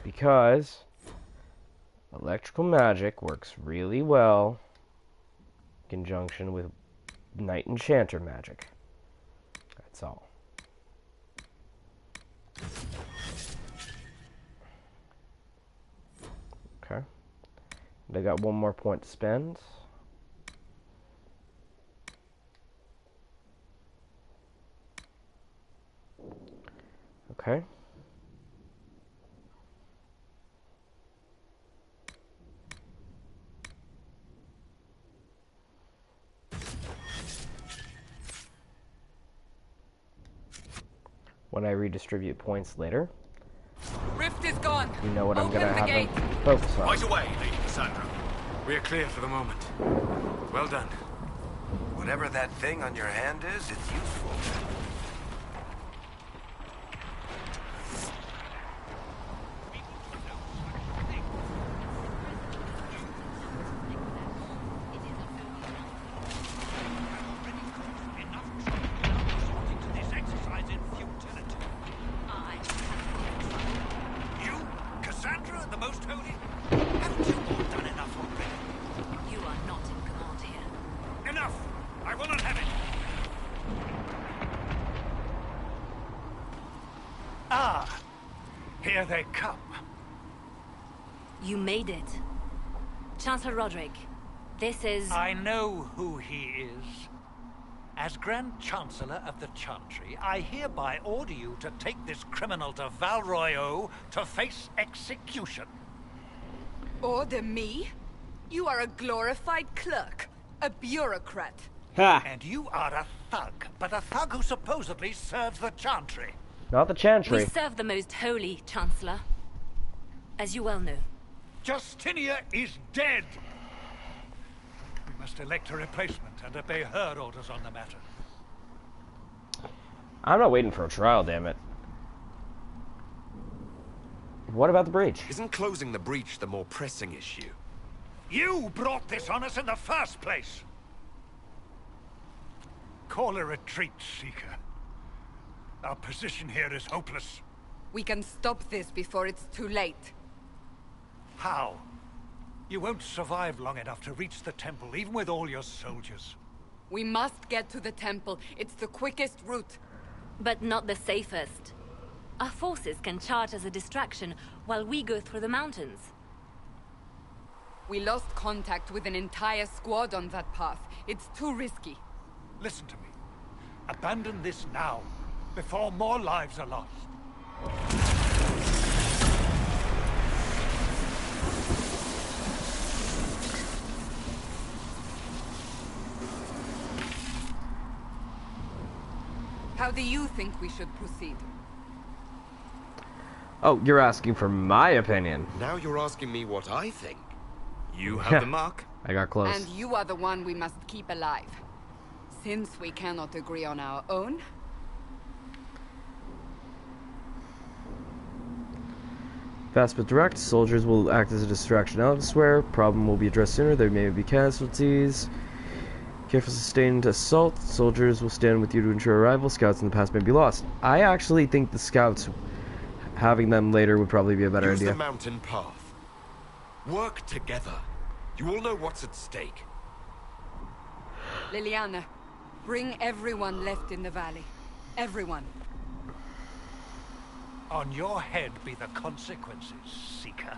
because electrical magic works really well in conjunction with Knight Enchanter magic. That's all. Okay. And I got one more point to spend. Okay. When I redistribute points later, Rift is gone. you know what I'm Open gonna the have gate. them focus on. Right away, Lady Cassandra. We're clear for the moment. Well done. Whatever that thing on your hand is, it's useful. Here they come. You made it. Chancellor Roderick, this is... I know who he is. As Grand Chancellor of the Chantry, I hereby order you to take this criminal to Val Royeaux to face execution. Order me? You are a glorified clerk, a bureaucrat. Ha! And you are a thug, but a thug who supposedly serves the Chantry. Not the Chantry. We serve the most holy, Chancellor. As you well know. Justinia is dead! We must elect a replacement and obey her orders on the matter. I'm not waiting for a trial, damn it. What about the breach? Isn't closing the breach the more pressing issue? You brought this on us in the first place! Call a retreat, Seeker. Our position here is hopeless. We can stop this before it's too late. How? You won't survive long enough to reach the temple, even with all your soldiers. We must get to the temple. It's the quickest route. But not the safest. Our forces can charge as a distraction while we go through the mountains. We lost contact with an entire squad on that path. It's too risky. Listen to me. Abandon this now, before more lives are lost. How do you think we should proceed? Oh, you're asking for my opinion. Now you're asking me what I think. You have the mark. I got close. And you are the one we must keep alive. Since we cannot agree on our own. Fast but direct. Soldiers will act as a distraction elsewhere. Problem will be addressed sooner. There may be casualties. Careful sustained assault. Soldiers will stand with you to ensure arrival. Scouts in the past may be lost. I actually think the scouts, having them later, would probably be a better Use idea. the mountain path. Work together. You all know what's at stake. Liliana, bring everyone left in the valley. Everyone. On your head be the consequences, Seeker.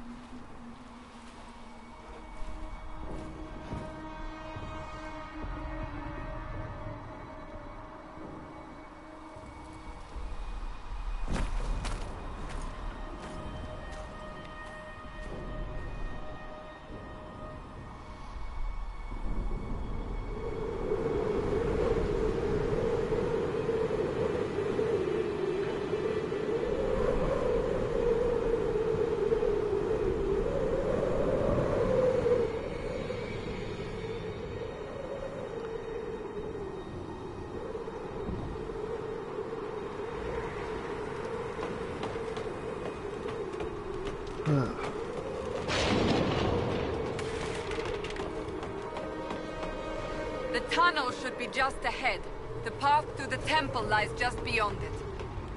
tunnel should be just ahead. The path to the temple lies just beyond it.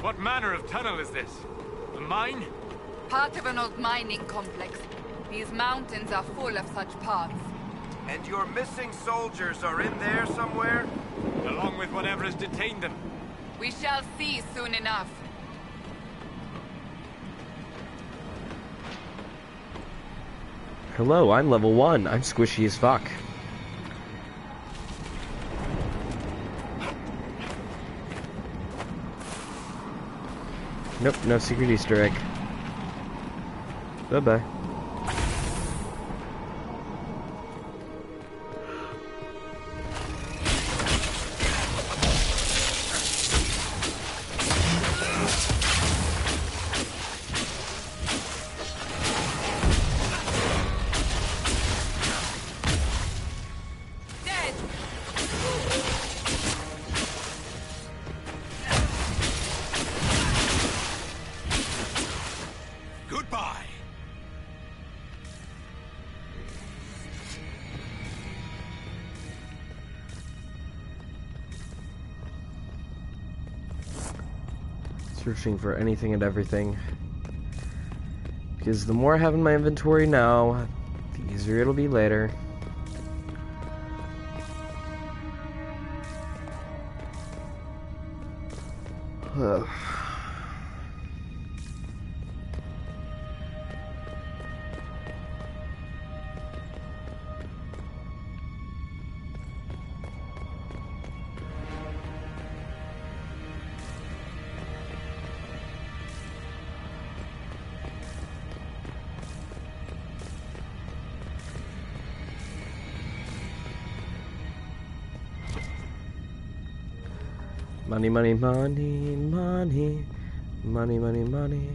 What manner of tunnel is this? A mine? Part of an old mining complex. These mountains are full of such paths. And your missing soldiers are in there somewhere? Along with whatever has detained them. We shall see soon enough. Hello, I'm level 1. I'm squishy as fuck. Nope, no secret Easter egg. Bye-bye. Goodbye. Searching for anything and everything. Because the more I have in my inventory now, the easier it'll be later. Ugh. Money, money, money, money, money, money, money.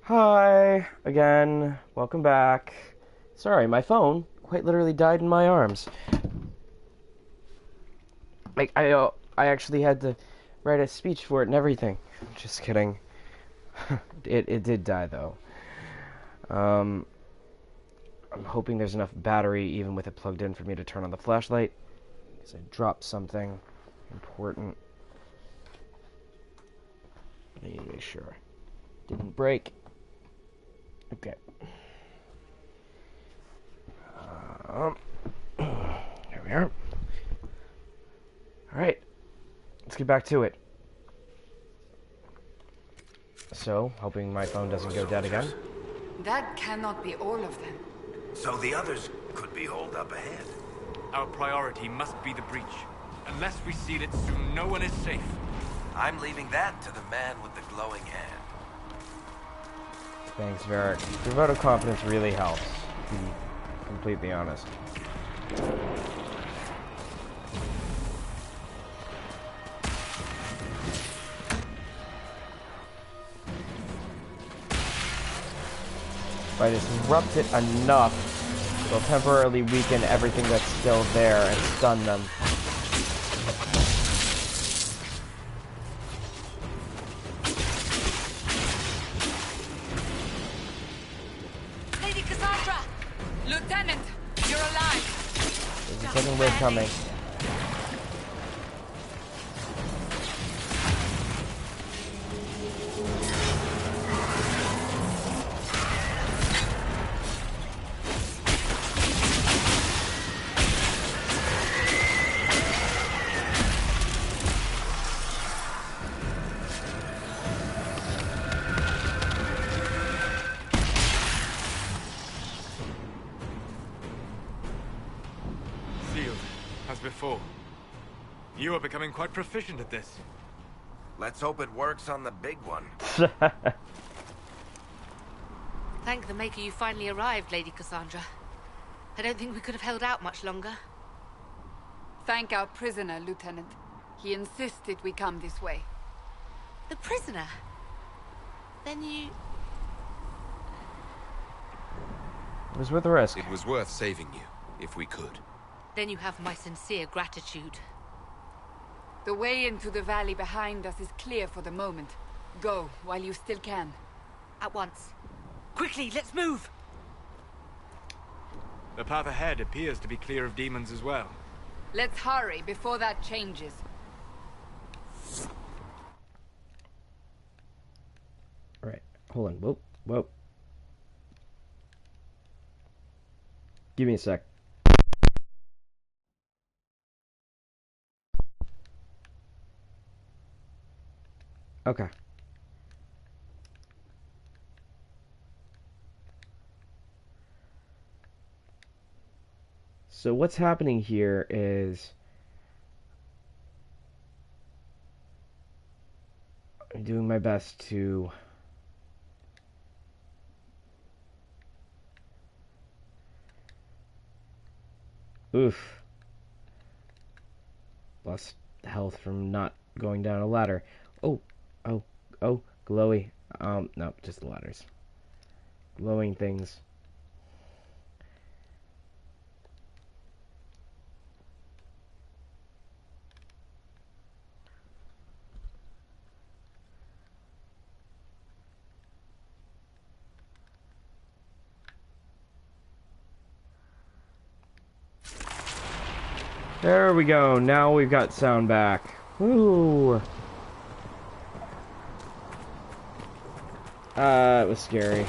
Hi, again. Welcome back. Sorry, my phone quite literally died in my arms. I actually had to write a speech for it and everything. Just kidding. It did die, though. I'm hoping there's enough battery, even with it plugged in, for me to turn on the flashlight. Because I dropped something important. I need to make sure it didn't break. Okay. Here we are. Alright. Let's get back to it. So, hoping my phone doesn't go dead again. That cannot be all of them. So the others could be holed up ahead. Our priority must be the breach. Unless we seal it soon, no one is safe. I'm leaving that to the man with the glowing hand. Thanks, Varric. Your vote of confidence really helps, to be completely honest. If I disrupt it enough, it'll temporarily weaken everything that's still there and stun them. Lady Cassandra! Lieutenant, you're alive. There's a second wave coming. Sealed, as before. You are becoming quite proficient at this. Let's hope it works on the big one. Thank the Maker you finally arrived, Lady Cassandra. I don't think we could have held out much longer. Thank our prisoner, Lieutenant. He insisted we come this way. The prisoner? Then you... It was worth the risk. It was worth saving you, if we could. Then you have my sincere gratitude. The way into the valley behind us is clear for the moment. Go, while you still can. At once. Quickly, let's move! The path ahead appears to be clear of demons as well. Let's hurry before that changes. Alright, hold on. Whoa, whoa. Give me a sec. Okay. So what's happening here is I'm doing my best to lost health from not going down a ladder. Oh, glowy. No, just the ladders. Glowing things. There we go. Now we've got sound back. Woo! It was scary.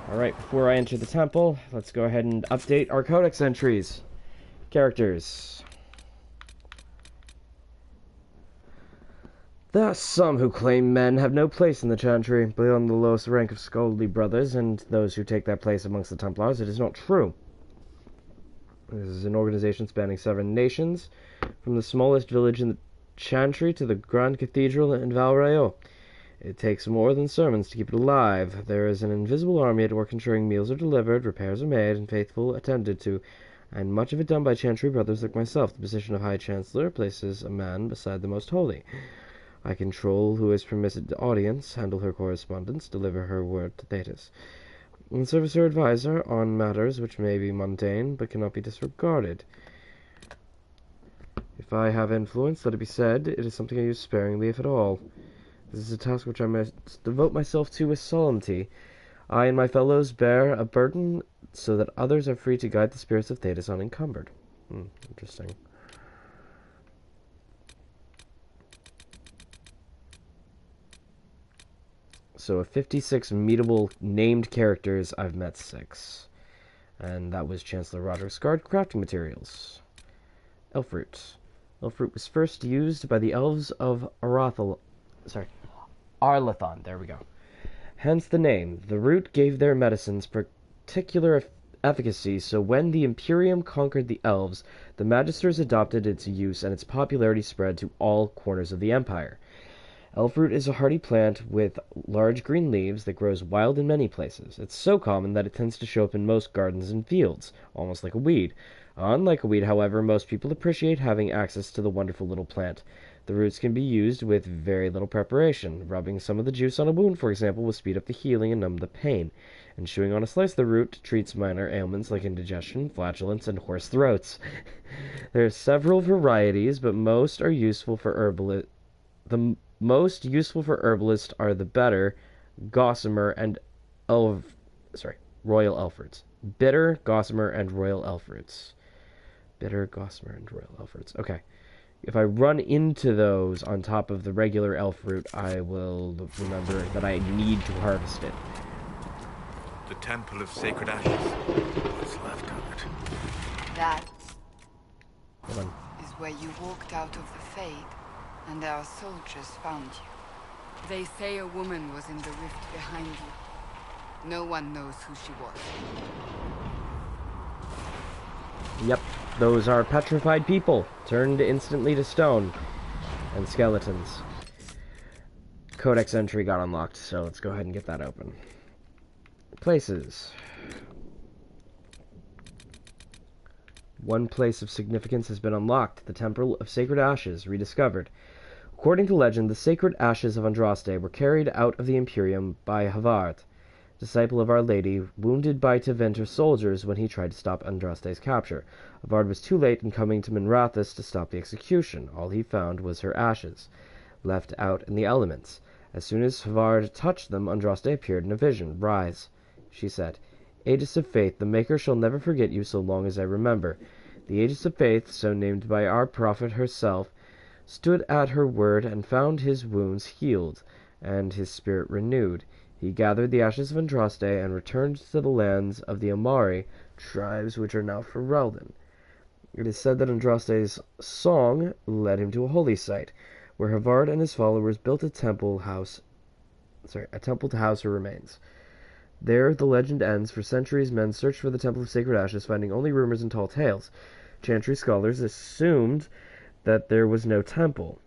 Alright, before I enter the temple, let's go ahead and update our codex entries. Characters. There are some who claim men have no place in the Chantry, beyond the lowest rank of scholarly brothers, and those who take their place amongst the Templars. It is not true. This is an organization spanning 7 nations, from the smallest village in the Chantry to the Grand Cathedral in Valrayo. It takes more than sermons to keep it alive. There is an invisible army at work ensuring meals are delivered, repairs are made, and faithful attended to. and much of it done by Chantry brothers like myself. The position of High Chancellor places a man beside the Most Holy. I control who is permitted audience, handle her correspondence, deliver her word to Thetis, and serve as her advisor on matters which may be mundane but cannot be disregarded. If I have influence, let it be said, it is something I use sparingly, if at all. This is a task which I must devote myself to with solemnity. I and my fellows bear a burden so that others are free to guide the spirits of Thetis unencumbered. Interesting. So of 56 meetable named characters, I've met 6. And that was Chancellor Roderick's Guard crafting materials. Elfroot. Elfroot was first used by the elves of Arlathon. There we go. Hence the name. The root gave their medicines particular efficacy, so when the Imperium conquered the elves, the Magisters adopted its use, and its popularity spread to all corners of the Empire. Elfroot is a hardy plant with large green leaves that grows wild in many places. It's so common that it tends to show up in most gardens and fields, almost like a weed. Unlike a weed, however, most people appreciate having access to the wonderful little plant. The roots can be used with very little preparation. Rubbing some of the juice on a wound, for example, will speed up the healing and numb the pain. And chewing on a slice of the root treats minor ailments like indigestion, flatulence, and hoarse throats. There are several varieties, but most are useful for herbalists. The most useful for herbalists are the bitter, gossamer, and royal elfroots. Bitter, gossamer, and royal elfroots. Bitter, gossamer, and royal elfroots. Okay. If I run into those on top of the regular elfroot, I will remember that I need to harvest it. The Temple of Sacred Ashes. What's left of it? That Hold on. is where you walked out of the Fade, and our soldiers found you. They say a woman was in the rift behind you. No one knows who she was. Yep, those are petrified people, turned instantly to stone, and skeletons. Codex entry got unlocked, so let's go ahead and get that open. Places. One place of significance has been unlocked, the Temple of Sacred Ashes, rediscovered. According to legend, the sacred ashes of Andraste were carried out of the Imperium by Havard, disciple of Our Lady, wounded by Tevinter soldiers when he tried to stop Andraste's capture. Havard was too late in coming to Minrathous to stop the execution. All he found was her ashes, left out in the elements. As soon as Havard touched them, Andraste appeared in a vision. "Rise," she said. "Aegis of Faith, the Maker shall never forget you so long as I remember." The Aegis of Faith, so named by our prophet herself, stood at her word and found his wounds healed, and his spirit renewed. He gathered the ashes of Andraste and returned to the lands of the Amari tribes, which are now Ferelden. It is said that Andraste's song led him to a holy site, where Havard and his followers built a temple to house her remains. There the legend ends. For centuries men searched for the Temple of Sacred Ashes, finding only rumors and tall tales. Chantry scholars assumed that there was no temple.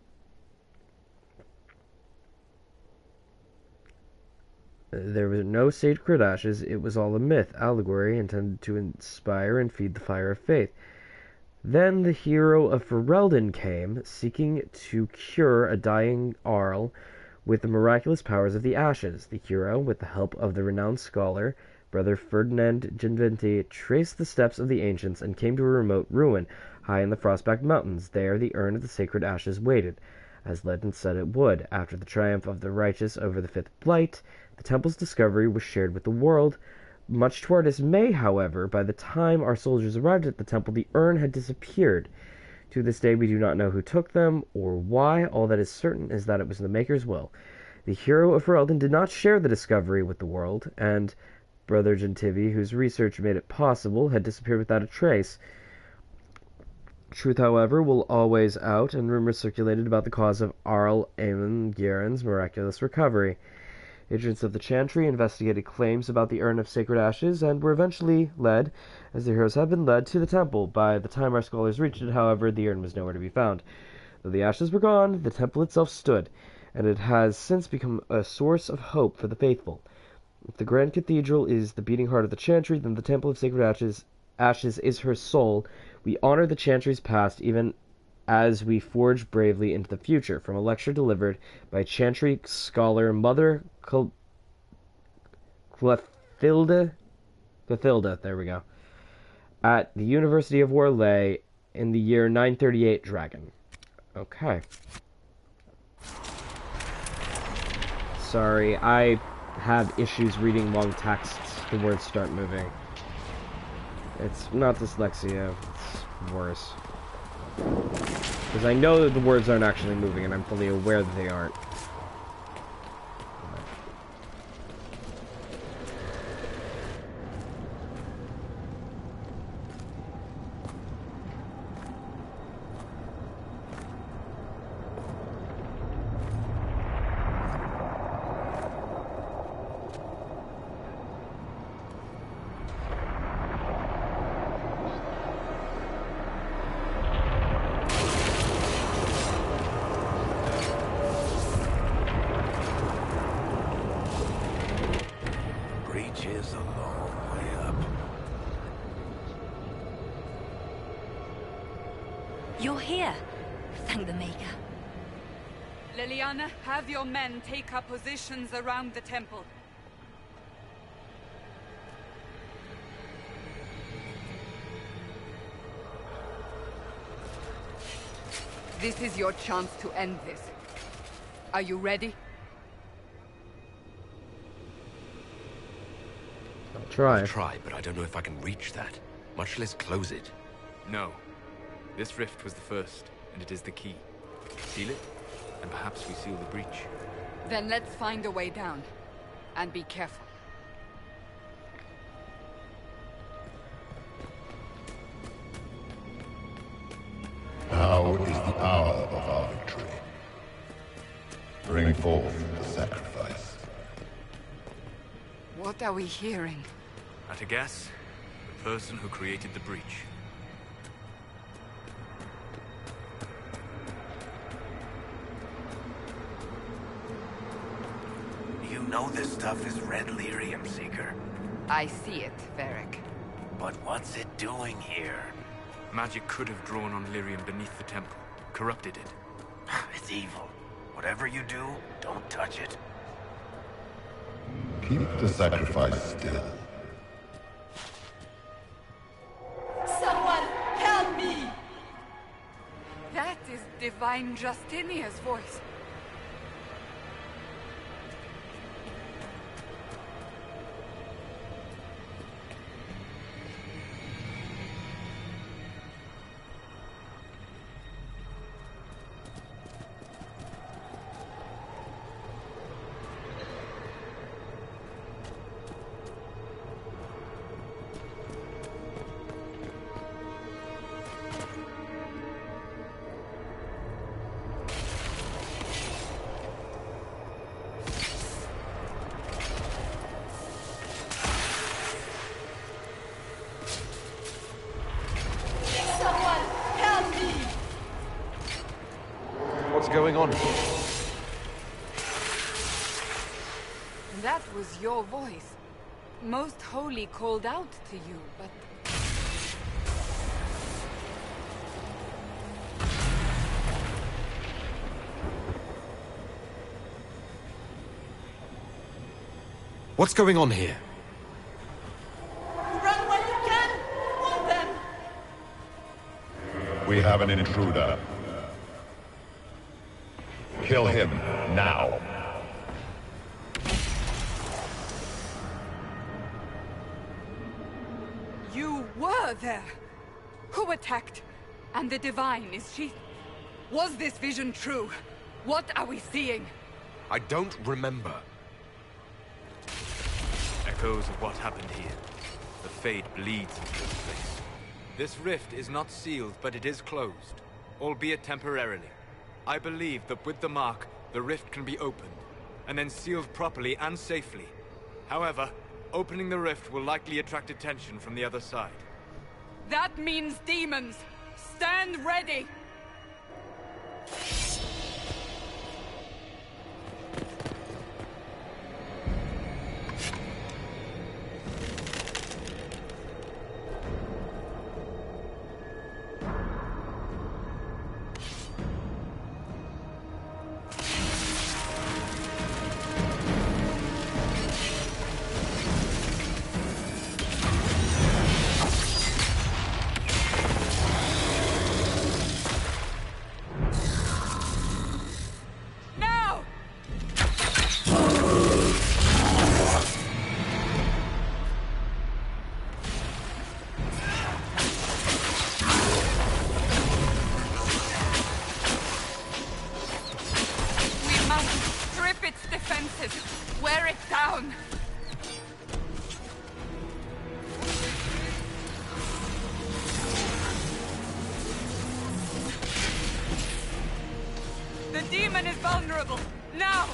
There were no sacred ashes. It was all a myth, allegory, intended to inspire and feed the fire of faith. Then the hero of Ferelden came, seeking to cure a dying Arl with the miraculous powers of the ashes. The hero, with the help of the renowned scholar, Brother Ferdinand Genventi, traced the steps of the ancients and came to a remote ruin, high in the Frostback Mountains. There the urn of the sacred ashes waited, as legend said it would. After the triumph of the righteous over the fifth blight, the temple's discovery was shared with the world. Much to our dismay, however, by the time our soldiers arrived at the temple, the urn had disappeared. To this day, we do not know who took them or why. All that is certain is that it was the Maker's will. The hero of Ferelden did not share the discovery with the world, and Brother Gentivi, whose research made it possible, had disappeared without a trace. Truth, however, will always out, and rumors circulated about the cause of Arl Aemon Gieran's miraculous recovery. Agents of the Chantry investigated claims about the urn of sacred ashes and were eventually led, as the heroes had been led, to the temple. By the time our scholars reached it, however, the urn was nowhere to be found. Though the ashes were gone, the temple itself stood, and it has since become a source of hope for the faithful. If the Grand Cathedral is the beating heart of the Chantry, then the Temple of Sacred Ashes ashes is her soul, we honor the Chantry's past even as we forge bravely into the future. From a lecture delivered by Chantry scholar Mother Clothilda, there we go, at the University of Warley in the year 938 Dragon. Okay. Sorry, I have issues reading long texts. The words start moving. It's not dyslexia, it's worse. Because I know that the words aren't actually moving, and I'm fully aware that they aren't. Is a long way up. You're here. Thank the Maker. Liliana, have your men take up positions around the temple. This is your chance to end this. Are you ready? Try. I'll try, but I don't know if I can reach that, much less close it. No. This rift was the first, and it is the key. Seal it, and perhaps we seal the breach. Then let's find a way down. And be careful. Now is the hour of our victory. Bring forth the sacrifice. What are we hearing? At a guess, the person who created the breach. You know this stuff is red lyrium, Seeker. I see it, Varric. But what's it doing here? Magic could have drawn on lyrium beneath the temple, corrupted it. It's evil. Whatever you do, don't touch it. Keep the sacrifice still. Someone help me! That is Divine Justinia's voice. What's going on? That was your voice. Most Holy called out to you, but... What's going on here? Run when you can! Want them! We have an intruder. Kill him now. You were there! Who attacked? And the Divine, is she... Was this vision true? What are we seeing? I don't remember. Echoes of what happened here. The Fade bleeds into this place. This rift is not sealed, but it is closed, albeit temporarily. I believe that with the mark, the rift can be opened, and then sealed properly and safely. However, opening the rift will likely attract attention from the other side. That means demons! Stand ready! defenses. Wear it down. The demon is vulnerable. Now!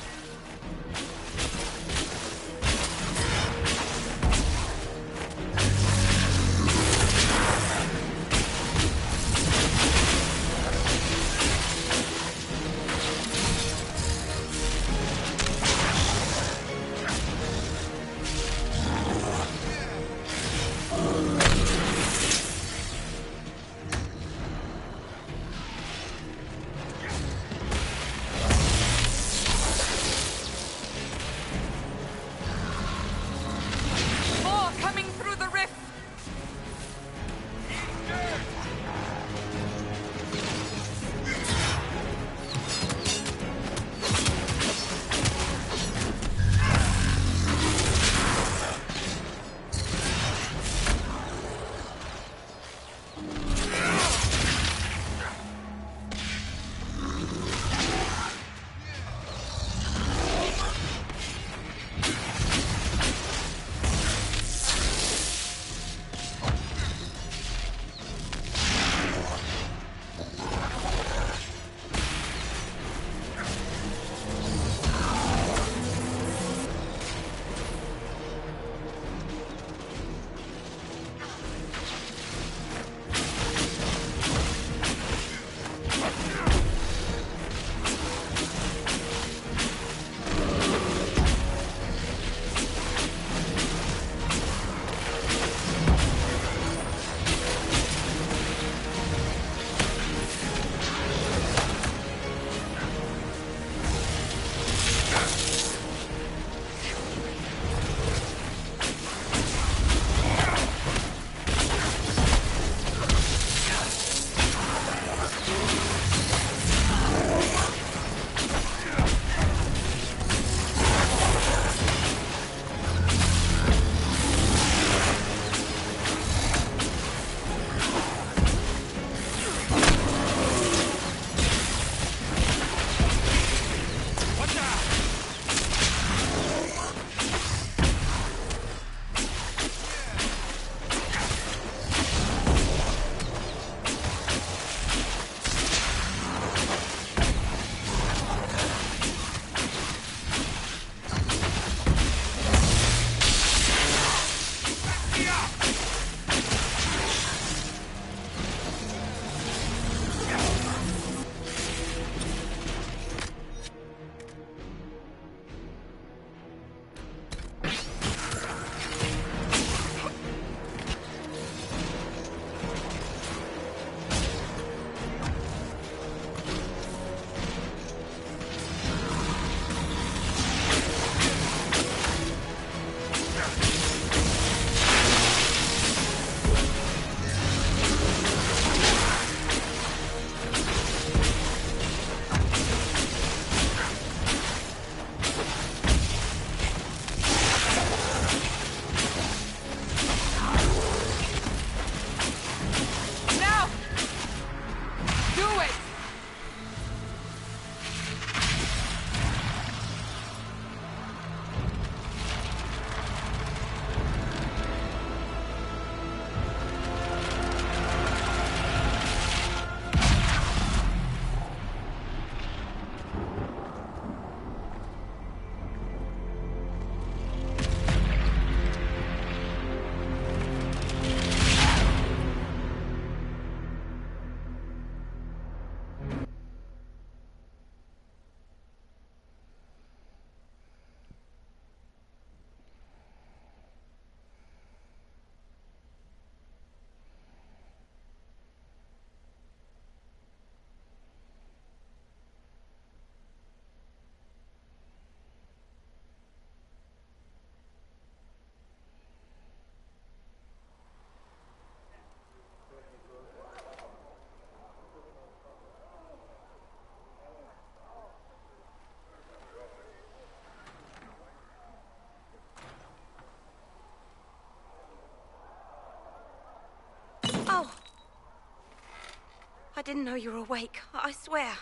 I didn't know you were awake, I swear.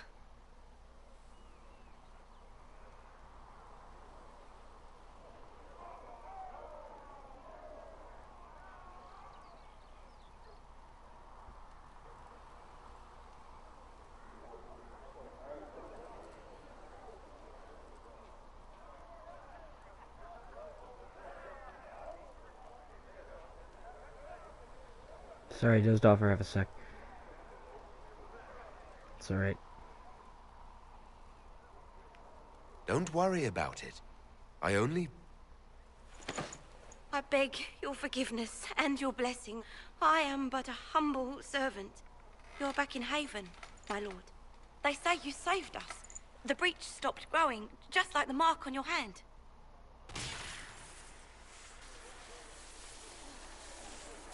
Sorry, I dozed off for half a sec. It's alright. Don't worry about it. I only... I beg your forgiveness and your blessing. I am but a humble servant. You're back in Haven, my lord. They say you saved us. The breach stopped growing, just like the mark on your hand.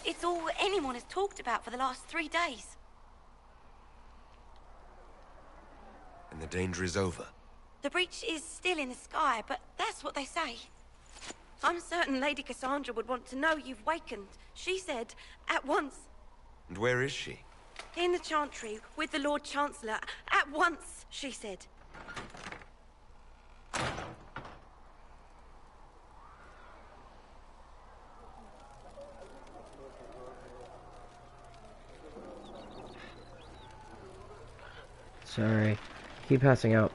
It's all anyone has talked about for the last 3 days. And the danger is over. The breach is still in the sky, but that's what they say. I'm certain Lady Cassandra would want to know you've wakened. She said, at once. And where is she? In the Chantry, with the Lord Chancellor. At once, she said. Sorry. Keep passing out.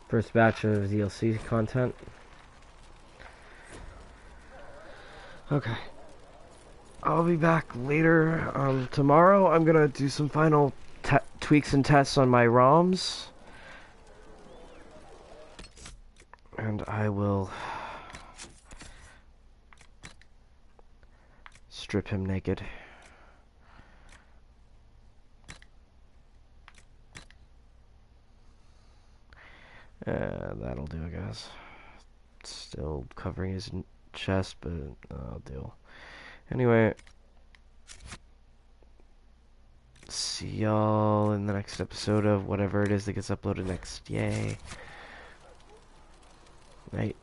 First batch of DLC content. Okay. I'll be back later. Tomorrow I'm gonna do some final tweaks and tests on my ROMs. And I will strip him naked. That'll do, I guess. Still covering his chest, but I'll do. Anyway, see y'all in the next episode of whatever it is that gets uploaded next. Yay. Night.